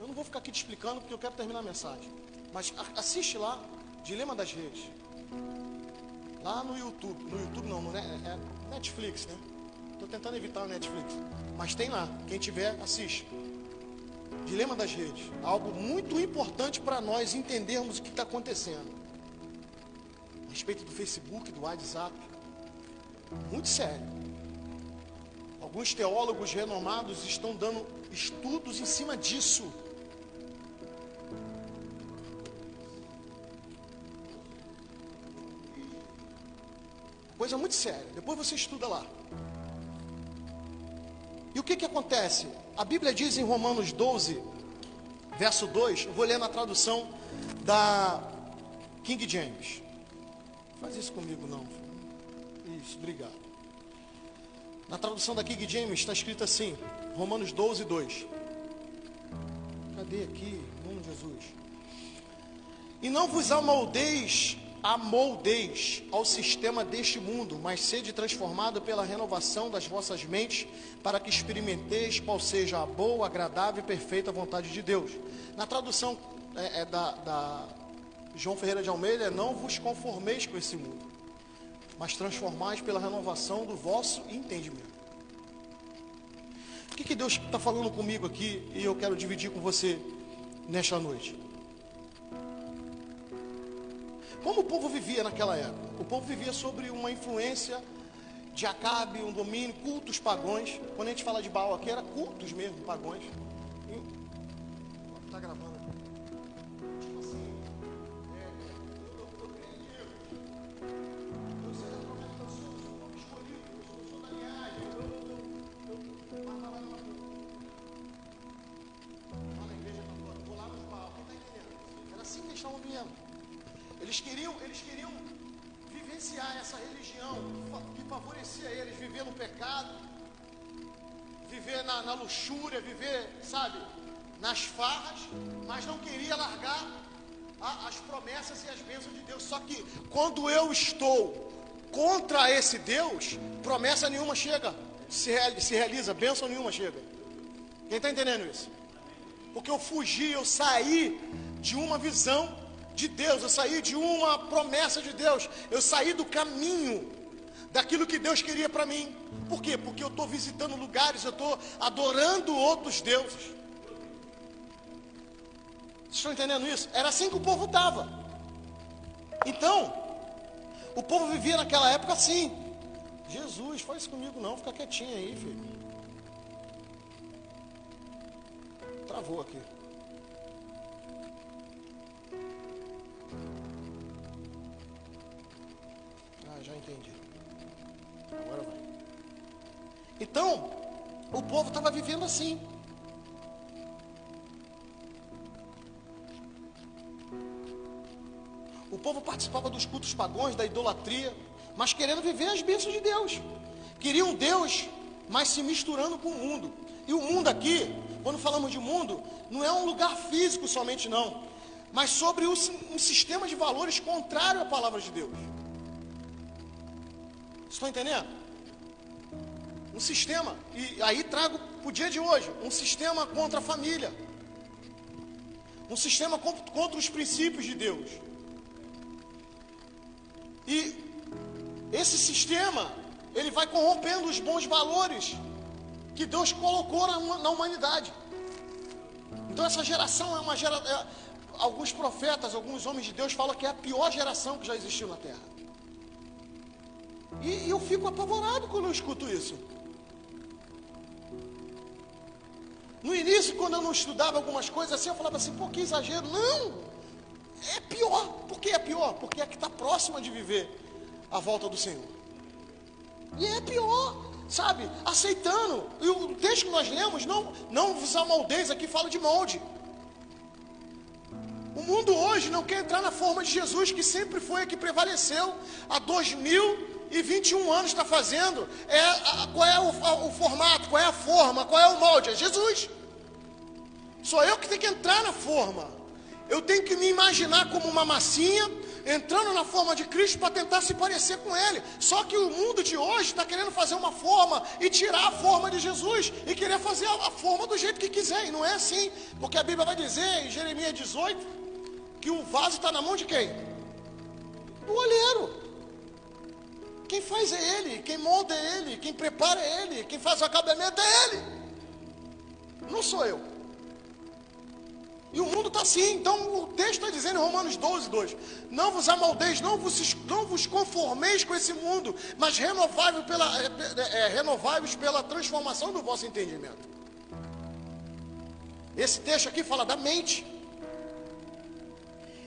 Eu não vou ficar aqui te explicando, porque eu quero terminar a mensagem. Mas assiste lá. Dilema das Redes. Lá no YouTube. No YouTube não, é Netflix, né? Estou tentando evitar o Netflix. Mas tem lá. Quem tiver, assiste. Dilema das Redes. Algo muito importante para nós entendermos o que está acontecendo. A respeito do Facebook, do WhatsApp. Muito sério. Alguns teólogos renomados estão dando estudos em cima disso. Coisa muito séria. Depois você estuda lá. E o que acontece? A Bíblia diz em Romanos 12, verso 2, eu vou ler na tradução da King James. Faz isso comigo não. Isso, obrigado. Na tradução da King James está escrito assim, Romanos 12, 2. Cadê aqui? Em nome de Jesus. E não vos amoldeis ao sistema deste mundo, mas sede transformado pela renovação das vossas mentes, para que experimenteis qual seja a boa, agradável e perfeita vontade de Deus. Na tradução da João Ferreira de Almeida, não vos conformeis com esse mundo, mas transformais pela renovação do vosso entendimento. O que Deus está falando comigo aqui, e eu quero dividir com você nesta noite? Como o povo vivia naquela época? O povo vivia sobre uma influência de Acabe, um domínio, cultos pagãos. Quando a gente fala de Baal aqui, era cultos mesmo, pagãos. Está gravando aqui. Tipo assim, eu creio em Deus. Eu sei da promessa que eu sou um povo escolhido, eu sou da linhagem, eu matava na rua. Lá na igreja católica, vou lá nos Baal, quem está entendendo? Era assim que eles estavam vivendo. Eles queriam vivenciar essa religião que favorecia eles, viver no pecado, viver na luxúria, viver, sabe, nas farras, mas não queria largar as promessas e as bênçãos de Deus. Só que quando eu estou contra esse Deus, promessa nenhuma chega, se realiza, bênção nenhuma chega. Quem está entendendo isso? Porque eu fugi, eu saí de uma visão de Deus, eu saí de uma promessa de Deus, eu saí do caminho daquilo que Deus queria para mim. Por quê? Porque eu estou visitando lugares, eu estou adorando outros deuses. Vocês estão entendendo isso? Era assim que o povo estava. Então, o povo vivia naquela época assim. Jesus, faz isso comigo não, fica quietinho aí, filho. Travou aqui. Já entendi. Agora vai. Então, o povo estava vivendo assim. O povo participava dos cultos pagãos, da idolatria, mas querendo viver as bênçãos de Deus. Queriam Deus, mas se misturando com o mundo. E o mundo aqui, quando falamos de mundo, não é um lugar físico somente não, mas sobre um sistema de valores contrário à palavra de Deus. Estão entendendo? Um sistema, e aí trago para o dia de hoje, um sistema contra a família, um sistema contra os princípios de Deus. E esse sistema, ele vai corrompendo os bons valores que Deus colocou na humanidade. Então essa geração é uma geração, alguns profetas, alguns homens de Deus falam que é a pior geração que já existiu na Terra. E eu fico apavorado quando eu escuto isso. No início, quando eu não estudava algumas coisas assim, eu falava assim, pô, que exagero. Não, é pior. Por que é pior? Porque é que está próxima de viver a volta do Senhor. E é pior, sabe? Aceitando. E o texto que nós lemos, não vos amoldeis, aqui fala de molde. O mundo hoje não quer entrar na forma de Jesus, que sempre foi a que prevaleceu há 2021 anos está fazendo. Qual é o formato, qual é a forma, qual é o molde? É Jesus. Sou eu que tenho que entrar na forma. Eu tenho que me imaginar como uma massinha, entrando na forma de Cristo para tentar se parecer com Ele. Só que o mundo de hoje está querendo fazer uma forma e tirar a forma de Jesus e querer fazer a forma do jeito que quiser. E não é assim, porque a Bíblia vai dizer em Jeremias 18 que o vaso está na mão de quem? Do olheiro. Quem faz é Ele, quem molda é Ele, quem prepara é Ele, quem faz o acabamento é Ele. Não sou eu. E o mundo está assim. Então o texto está dizendo em Romanos 12, 2: não vos amoldeis, não vos conformeis com esse mundo, mas renovai-vos pela transformação do vosso entendimento. Esse texto aqui fala da mente.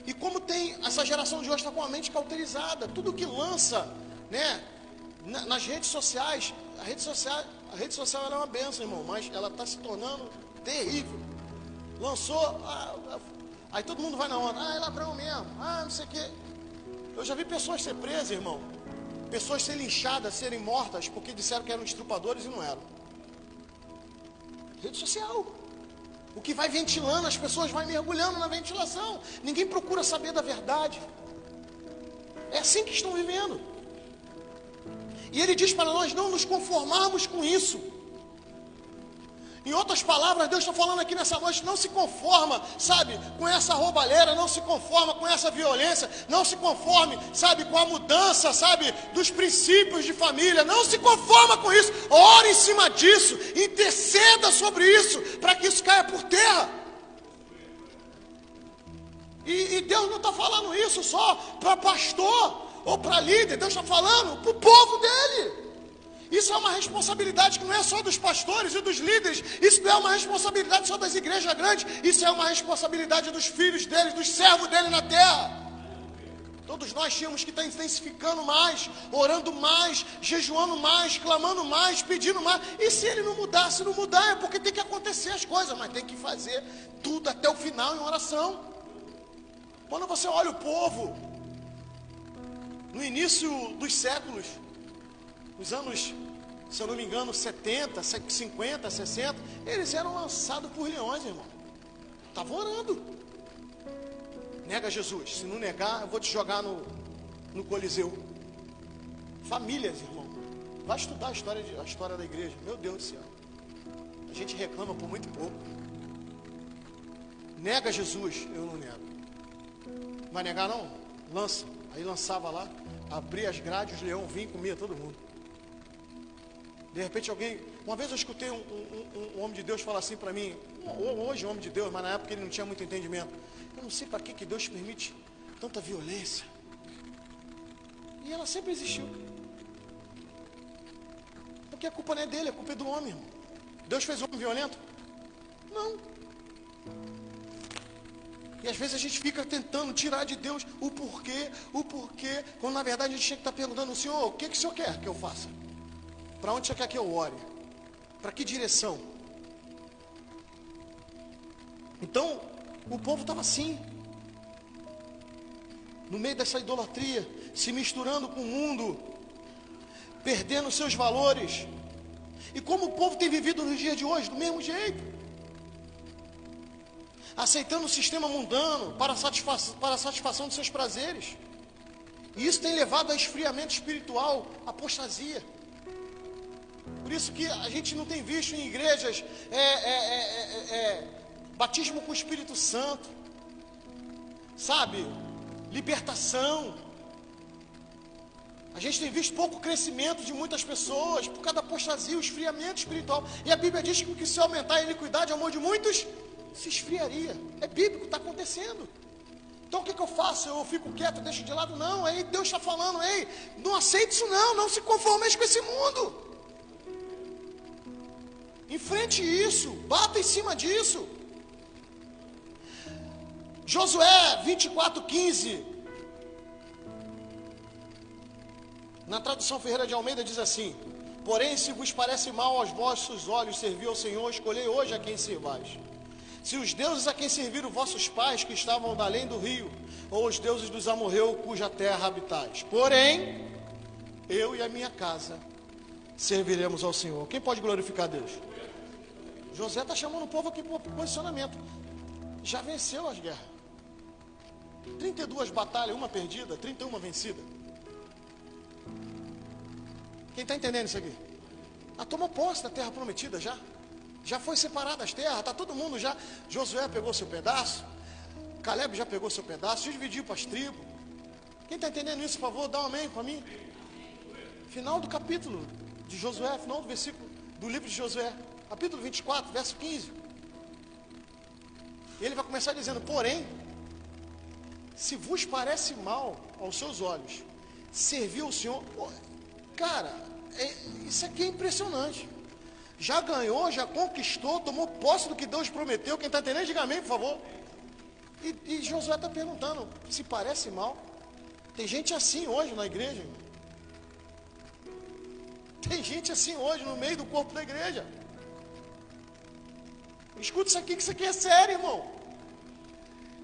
E como tem essa geração de hoje está com a mente cauterizada, tudo que lança, né, nas redes sociais, a rede social ela é uma benção, irmão, mas ela está se tornando terrível. Lançou, aí todo mundo vai na onda, é ladrão mesmo, não sei o quê. Eu já vi pessoas ser presas, irmão, pessoas serem linchadas, serem mortas, porque disseram que eram estrupadores e não eram. Rede social. O que vai ventilando, as pessoas vão mergulhando na ventilação. Ninguém procura saber da verdade. É assim que estão vivendo. E ele diz para nós não nos conformarmos com isso. Em outras palavras, Deus está falando aqui nessa noite, não se conforma, sabe, com essa roubalheira, não se conforma com essa violência, não se conforme, sabe, com a mudança, sabe, dos princípios de família, não se conforma com isso, ore em cima disso, interceda sobre isso, para que isso caia por terra. E Deus não está falando isso só para pastor ou para líder, Deus está falando para o povo dele. Isso é uma responsabilidade que não é só dos pastores e dos líderes. Isso não é uma responsabilidade só das igrejas grandes. Isso é uma responsabilidade dos filhos dele, dos servos dele na terra. Todos nós tínhamos que estar intensificando mais, orando mais, jejuando mais, clamando mais, pedindo mais. E se ele não mudar, se não mudar é porque tem que acontecer as coisas, mas tem que fazer tudo até o final em oração. Quando você olha o povo, no início dos séculos, nos anos, se eu não me engano, 70, 50, 60, eles eram lançados por leões, irmão. Estavam orando. Nega Jesus. Se não negar, eu vou te jogar no Coliseu. Famílias, irmão. Vai estudar a história da igreja. Meu Deus do céu. A gente reclama por muito pouco. Nega Jesus, eu não nego. Vai negar não? Lança. Aí lançava lá, abria as grades, os leões vinham e comia todo mundo. De repente uma vez eu escutei um homem de Deus falar assim para mim, hoje é um homem de Deus, mas na época ele não tinha muito entendimento. Eu não sei para que Deus permite tanta violência. E ela sempre existiu. Porque a culpa não é dele, a culpa é do homem, irmão. Deus fez o homem violento? Não. E às vezes a gente fica tentando tirar de Deus o porquê, quando na verdade a gente tinha que estar perguntando, Senhor, o que o Senhor quer que eu faça? Para onde você quer que eu ore? Para que direção? Então, o povo estava assim, no meio dessa idolatria, se misturando com o mundo, perdendo seus valores. E como o povo tem vivido nos dias de hoje, do mesmo jeito, aceitando o sistema mundano para a satisfação de seus prazeres. E isso tem levado a esfriamento espiritual, apostasia. Por isso que a gente não tem visto em igrejas batismo com o Espírito Santo, sabe? Libertação. A gente tem visto pouco crescimento de muitas pessoas por causa da apostasia, o esfriamento espiritual. E a Bíblia diz que se aumentar a iniquidade, o amor de muitos se esfriaria. É bíblico, está acontecendo. Então o que eu faço? Eu fico quieto, deixo de lado? Não, aí Deus está falando, ei, não aceite isso não se conforme com esse mundo. Enfrente isso, bata em cima disso. Josué 24:15, na tradução Ferreira de Almeida diz assim: porém, se vos parece mal aos vossos olhos servir ao Senhor, escolhei hoje a quem servais. Se os deuses a quem serviram vossos pais, que estavam da além do rio, ou os deuses dos amorreus, cuja terra habitais. Porém, eu e a minha casa serviremos ao Senhor. Quem pode glorificar Deus? José está chamando o povo aqui para o posicionamento. Já venceu as guerras. 32 batalhas, uma perdida, 31 vencida. Quem está entendendo isso aqui? Tomou posse da terra prometida já. Já foi separada as terras, está todo mundo já. Josué pegou seu pedaço, Caleb já pegou seu pedaço, dividiu para as tribos. Quem está entendendo isso, por favor, dá um amém para mim. Final do capítulo de Josué, final do versículo do livro de Josué, capítulo 24, verso 15. Ele vai começar dizendo: porém, se vos parece mal aos seus olhos servir o Senhor. Pô, cara, isso aqui é impressionante. Já ganhou, já conquistou, tomou posse do que Deus prometeu. Quem está entendendo, diga amém, por favor. E Josué está perguntando: se parece mal? Tem gente assim hoje na igreja, irmão. Tem gente assim hoje no meio do corpo da igreja. Escuta isso aqui, que isso aqui é sério, irmão.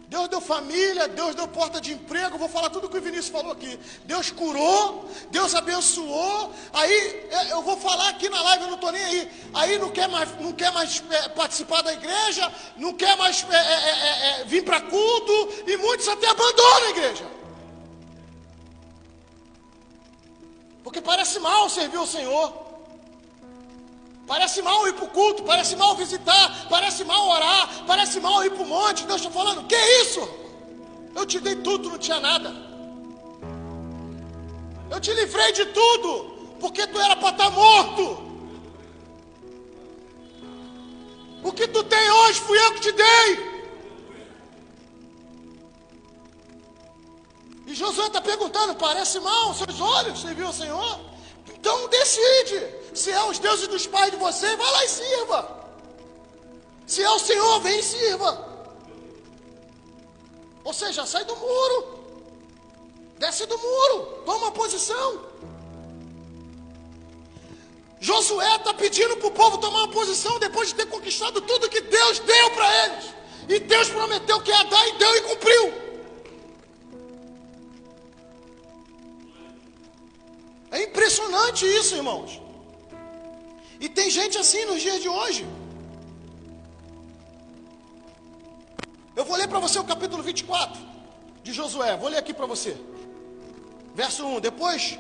Deus deu família, Deus deu porta de emprego. Vou falar tudo o que o Vinícius falou aqui. Deus curou, Deus abençoou. Aí eu vou falar aqui na live, eu não estou nem aí. Aí não quer mais participar da igreja, não quer mais vir para culto, e muitos até abandonam a igreja. Porque parece mal servir o Senhor. Parece mal ir para o culto, parece mal visitar, parece mal orar, parece mal ir para o monte. Deus está falando: que isso? Eu te dei tudo, tu não tinha nada. Eu te livrei de tudo, porque tu era para estar morto. O que tu tem hoje fui eu que te dei. E Josué está perguntando: parece mal aos seus olhos servir ao Senhor? Então decide. Se é os deuses dos pais de você, vai lá e sirva. Se é o Senhor, vem e sirva. Ou seja, sai do muro. Desce do muro. Toma uma posição. Josué está pedindo para o povo tomar uma posição depois de ter conquistado tudo que Deus deu para eles. E Deus prometeu que ia dar, e deu e cumpriu. É impressionante isso, irmãos. E tem gente assim nos dias de hoje. Eu vou ler para você o capítulo 24 de Josué. Vou ler aqui para você. Verso 1. Depois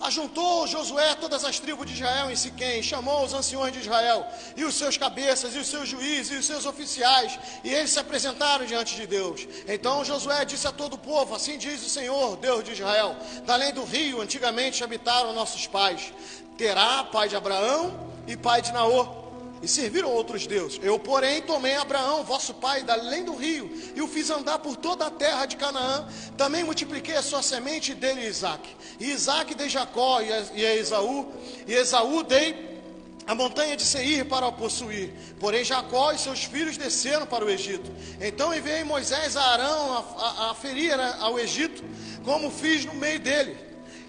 ajuntou Josué todas as tribos de Israel em Siquém, chamou os anciões de Israel, e os seus cabeças, e os seus juízes, e os seus oficiais, e eles se apresentaram diante de Deus. Então Josué disse a todo o povo: assim diz o Senhor, Deus de Israel: da além do rio antigamente habitaram nossos pais, Terá, pai de Abraão, e pai de Naor, e serviram outros deuses. Eu, porém, tomei Abraão, vosso pai, da além do rio, e o fiz andar por toda a terra de Canaã. Também multipliquei a sua semente, e dei-lhe Isaque. E Isaque dei Jacó e a Esaú, e Esaú dei a montanha de Seir para a possuir. Porém Jacó e seus filhos desceram para o Egito. Então enviei Moisés a Arão a ferir ao Egito, como fiz no meio dele.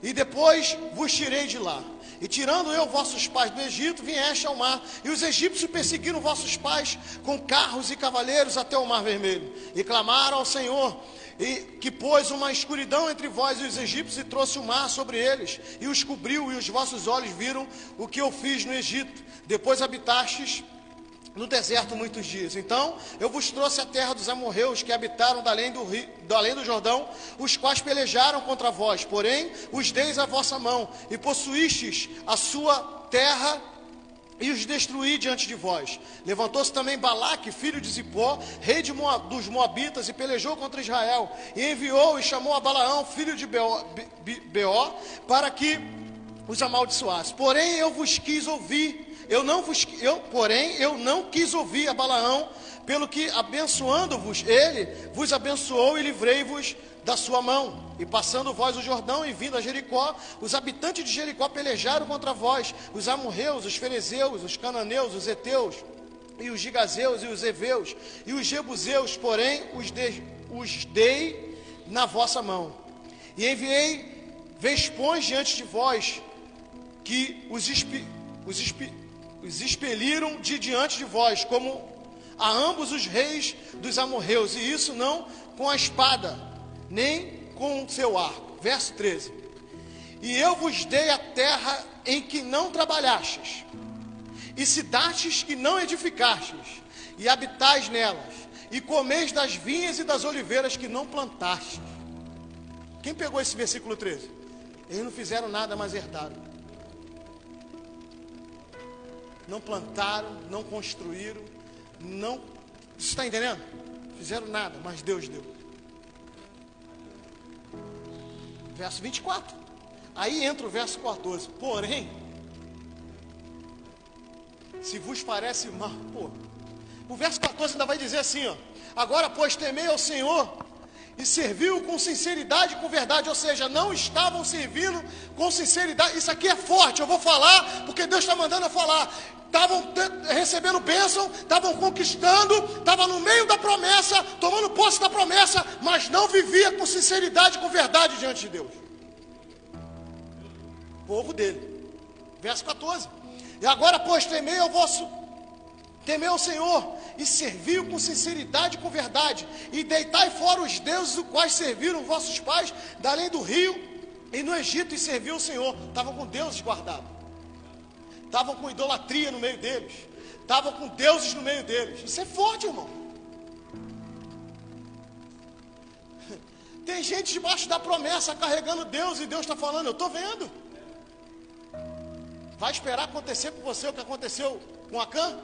E depois vos tirei de lá. E tirando eu vossos pais do Egito, vieste ao mar. E os egípcios perseguiram vossos pais com carros e cavaleiros até o mar vermelho. E clamaram ao Senhor, e que pôs uma escuridão entre vós e os egípcios, e trouxe o mar sobre eles, e os cobriu, e os vossos olhos viram o que eu fiz no Egito. Depois habitastes no deserto muitos dias. Então eu vos trouxe a terra dos amorreus, que habitaram da além do Jordão, os quais pelejaram contra vós, porém os deis à vossa mão, e possuístes a sua terra, e os destruí diante de vós. Levantou-se também Balaque, filho de Zipó, rei dos Moabitas, e pelejou contra Israel, e enviou e chamou a Balaão, filho de Beó, para que os amaldiçoasse. Porém eu não quis ouvir a Balaão, pelo que, abençoando-vos ele, vos abençoou, e livrei-vos da sua mão. E passando vós o Jordão e vindo a Jericó, os habitantes de Jericó pelejaram contra vós, os amorreus, os ferezeus, os cananeus, os heteus, e os gigazeus, e os eveus, e os jebuseus, porém os dei na vossa mão. E enviei vespões diante de vós, que os expeliram de diante de vós, como a ambos os reis dos amorreus, e isso não com a espada, nem com o seu arco. Verso 13. E eu vos dei a terra em que não trabalhastes, e cidades que não edificastes, e habitais nelas, e comeis das vinhas e das oliveiras que não plantastes. Quem pegou esse versículo 13? Eles não fizeram nada, mas herdaram. Não plantaram, não construíram, não... Você está entendendo? Fizeram nada, mas Deus deu. Verso 24. Aí entra o verso 14. Porém, se vos parece mal, O verso 14 ainda vai dizer assim, ó: agora, pois, temei ao Senhor e serviu com sinceridade e com verdade. Ou seja, não estavam servindo com sinceridade. Isso aqui é forte, eu vou falar porque Deus está mandando eu falar. Estavam recebendo bênção, estavam conquistando, estavam no meio da promessa, tomando posse da promessa, mas não vivia com sinceridade e com verdade diante de Deus. O povo dele. Verso 14: e agora, pois, temei ao Senhor e serviu com sinceridade e com verdade, e deitai fora os deuses os quais serviram vossos pais da além do rio e no Egito, e serviu o Senhor. Estavam com deuses guardados, estavam com idolatria no meio deles, estavam com deuses no meio deles. Isso é forte, irmão. Tem gente debaixo da promessa carregando Deus, e Deus está falando: eu estou vendo. Vai esperar acontecer com você o que aconteceu com Acã?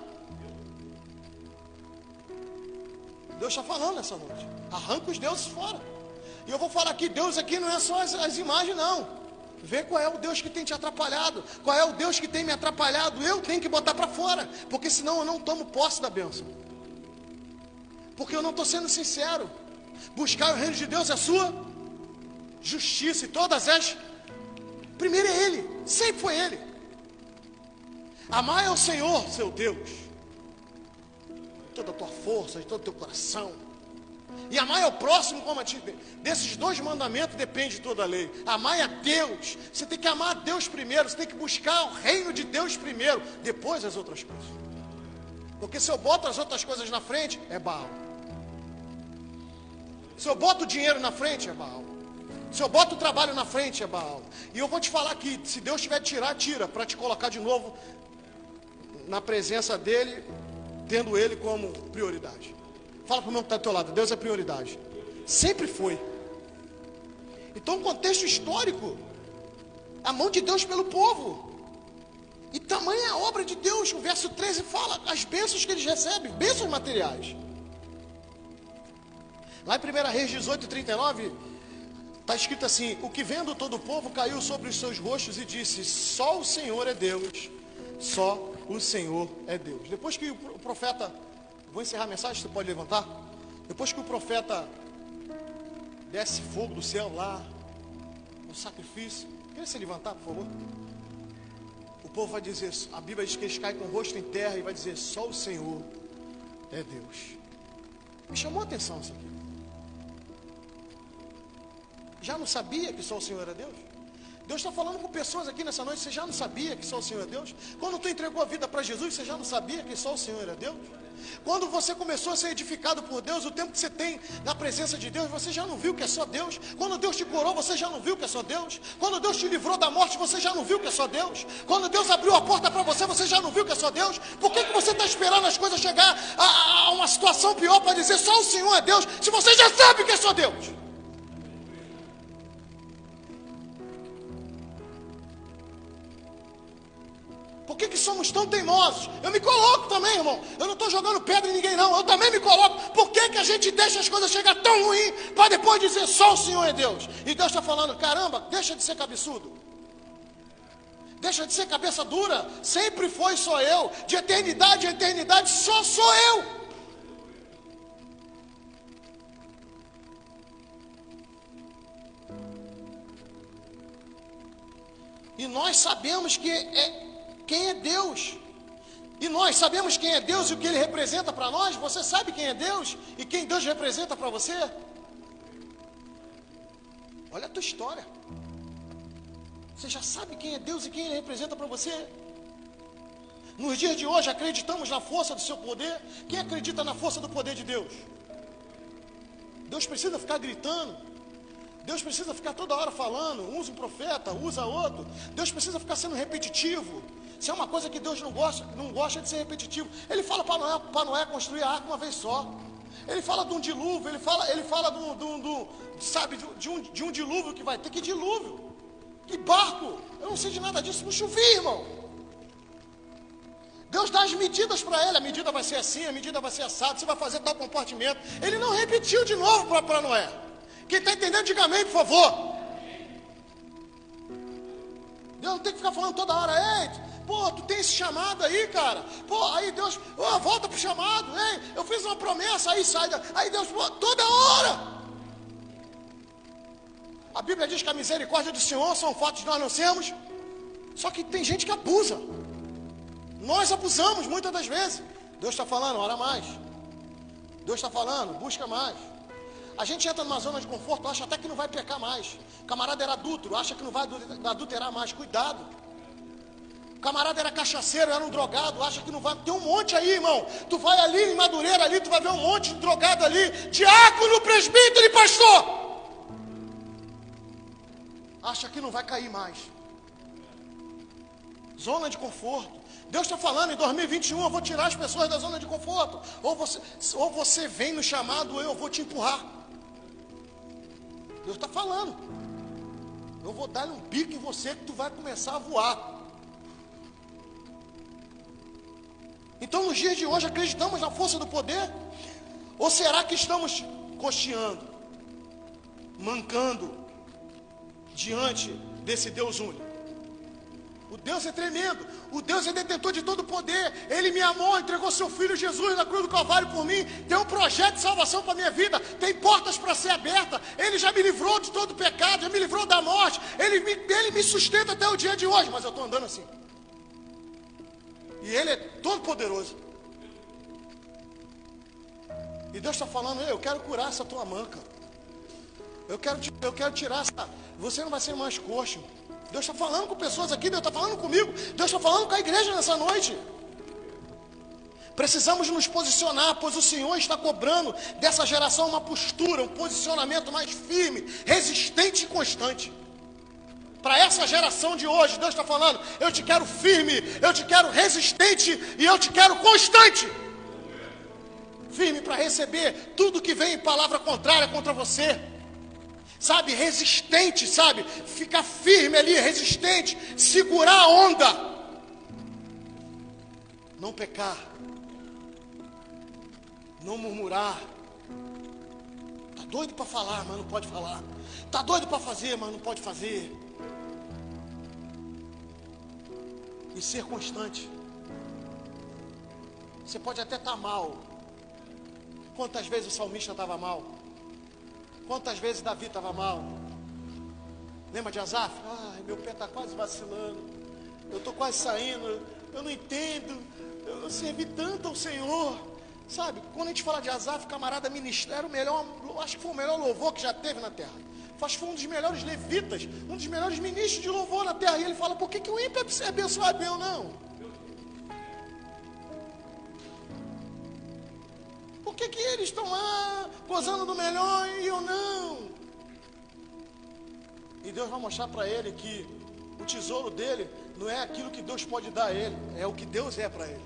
Deus está falando nessa noite: arranca os deuses fora. E eu vou falar aqui: Deus aqui não é só as imagens, não. Vê qual é o Deus que tem te atrapalhado, qual é o Deus que tem me atrapalhado. Eu tenho que botar para fora, porque senão eu não tomo posse da bênção, porque eu não estou sendo sincero. Buscar o reino de Deus é a sua justiça, e todas as... primeiro é Ele, sempre foi Ele. Amar é o Senhor, seu Deus, toda a tua força, de todo o teu coração. E amar é o próximo como a ti. Desses dois mandamentos depende toda a lei. Amar é Deus. Você tem que amar a Deus primeiro. Você tem que buscar o reino de Deus primeiro, depois as outras coisas. Porque se eu boto as outras coisas na frente, é Baal. Se eu boto o dinheiro na frente, é Baal. Se eu boto o trabalho na frente, é Baal. E eu vou te falar aqui: se Deus tiver de tirar, tira, para te colocar de novo na presença dele, tendo ele como prioridade. Fala para o irmão que está do teu lado: Deus é prioridade. Sempre foi. Então, contexto histórico, a mão de Deus pelo povo. E tamanha a obra de Deus. O verso 13 fala as bênçãos que eles recebem, bênçãos materiais. Lá em 1 Reis 18:39, está escrito assim: o que vendo todo o povo caiu sobre os seus rostos e disse: só o Senhor é Deus, só o Senhor é Deus. Depois que o profeta... vou encerrar a mensagem, você pode levantar. Depois que o profeta desce fogo do céu lá, no sacrifício, queria se levantar, por favor. O povo vai dizer, a Bíblia diz que eles caem com o rosto em terra e vai dizer: só o Senhor é Deus. Me chamou a atenção isso aqui. Já não sabia que só o Senhor era Deus? Deus está falando com pessoas aqui nessa noite. Você já não sabia que só o Senhor é Deus? Quando tu entregou a vida para Jesus, você já não sabia que só o Senhor era Deus? Quando você começou a ser edificado por Deus, o tempo que você tem na presença de Deus, você já não viu que é só Deus? Quando Deus te curou, você já não viu que é só Deus? Quando Deus te livrou da morte, você já não viu que é só Deus? Quando Deus abriu a porta para você, você já não viu que é só Deus? Por que você está esperando as coisas chegar a uma situação pior para dizer só o Senhor é Deus, se você já sabe que é só Deus? Por que somos tão teimosos? Eu me coloco também, irmão. Eu não estou jogando pedra em ninguém, não. Eu também me coloco. Por que a gente deixa as coisas chegar tão ruim para depois dizer só o Senhor é Deus? E Deus está falando: caramba, deixa de ser cabeçudo. Deixa de ser cabeça dura. Sempre foi só eu. De eternidade a eternidade só sou eu. E nós sabemos quem é Deus. E nós sabemos quem é Deus e o que Ele representa para nós. Você sabe quem é Deus e quem Deus representa para você? Olha a tua história. Você já sabe quem é Deus e quem Ele representa para você? Nos dias de hoje acreditamos na força do seu poder. Quem acredita na força do poder de Deus? Deus precisa ficar gritando. Deus precisa ficar toda hora falando. Usa um profeta, usa outro. Deus precisa ficar sendo repetitivo. Se é uma coisa que Deus não gosta de ser repetitivo. Ele fala para Noé construir a arca uma vez só. Ele fala de um dilúvio. Ele fala de um dilúvio que vai ter. Que dilúvio? Que barco? Eu não sei de nada disso. Não chovia, irmão. Deus dá as medidas para ele. A medida vai ser assim, a medida vai ser assado. Você vai fazer tal compartimento. Ele não repetiu de novo para Noé. Quem está entendendo, diga amém, por favor. Deus não tem que ficar falando toda hora: ei, pô, tu tem esse chamado aí, cara. Pô, aí Deus, volta pro chamado. Ei, eu fiz uma promessa, aí sai. Aí Deus, pô, toda hora. A Bíblia diz que a misericórdia do Senhor são fatos que nós não temos. Só que tem gente que abusa. Nós abusamos muitas das vezes. Deus está falando, ora mais. Deus está falando, busca mais. A gente entra numa zona de conforto, acha até que não vai pecar mais. O camarada era adúltero, acha que não vai adulterar mais. Cuidado. O camarada era cachaceiro, era um drogado, acha que não vai. Tem um monte aí, irmão. Tu vai ali em Madureira, ali, tu vai ver um monte de drogado ali. Diácono, presbítero e pastor. Acha que não vai cair mais. Zona de conforto. Deus está falando, em 2021 eu vou tirar as pessoas da zona de conforto. Ou você vem no chamado, ou eu vou te empurrar. Deus está falando. Eu vou dar um bico em você que tu vai começar a voar. Então nos dias de hoje acreditamos na força do poder? Ou será que estamos cocheando, mancando diante desse Deus único? O Deus é tremendo, o Deus é detentor de todo o poder. Ele me amou, entregou seu filho Jesus na cruz do Calvário por mim. Tem um projeto de salvação para a minha vida, tem portas para ser abertas. Ele já me livrou de todo o pecado, já me livrou da morte. Ele me sustenta até o dia de hoje, mas eu estou andando assim. E Ele é todo poderoso. E Deus está falando, eu quero curar essa tua manca. Eu quero tirar essa. Você não vai ser mais coxo. Deus está falando com pessoas aqui, Deus está falando comigo, Deus está falando com a igreja nessa noite. Precisamos nos posicionar, pois o Senhor está cobrando dessa geração uma postura, um posicionamento mais firme, resistente e constante. Para essa geração de hoje, Deus está falando, eu te quero firme, eu te quero resistente e eu te quero constante. Firme para receber tudo que vem em palavra contrária contra você. Sabe, resistente, sabe, ficar firme ali, resistente, segurar a onda, não pecar, não murmurar. Tá doido para falar, mas não pode falar. Tá doido para fazer, mas não pode fazer. E ser constante. Você pode até estar mal. Quantas vezes o salmista estava mal? Quantas vezes Davi estava mal? Lembra de Asaf? Ai, meu pé está quase vacilando. Eu estou quase saindo. Eu não entendo. Eu servi tanto ao Senhor. Sabe, quando a gente fala de Asaf, camarada ministério, acho que foi o melhor louvor que já teve na terra. Acho que foi um dos melhores levitas, um dos melhores ministros de louvor na terra. E ele fala, por que o ímpio é abençoado e eu não? Por que eles estão lá, gozando do melhor e eu não? E Deus vai mostrar para ele que o tesouro dele não é aquilo que Deus pode dar a ele, é o que Deus é para ele.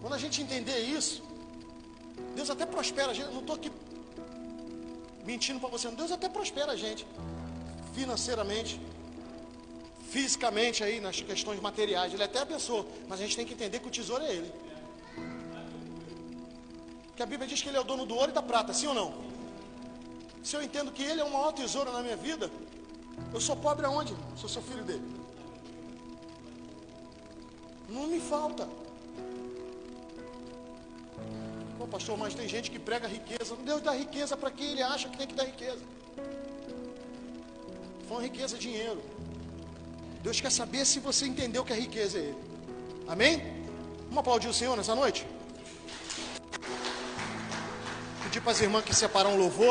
Quando a gente entender isso, Deus até prospera a gente. Não estou aqui mentindo para você, Deus até prospera a gente, financeiramente, fisicamente aí, nas questões materiais. Ele até abençoa, mas a gente tem que entender que o tesouro é Ele. Que a Bíblia diz que Ele é o dono do ouro e da prata, sim ou não? Se eu entendo que Ele é o maior tesouro na minha vida, eu sou pobre aonde? Sou seu filho dele. Não me falta. Pô, pastor, mas tem gente que prega riqueza. Deus dá riqueza para quem Ele acha que tem que dar riqueza. Foi riqueza, dinheiro. Deus quer saber se você entendeu o que é riqueza é Ele. Amém? Vamos aplaudir o Senhor nessa noite? Pedir para as irmãs que separaram um louvor.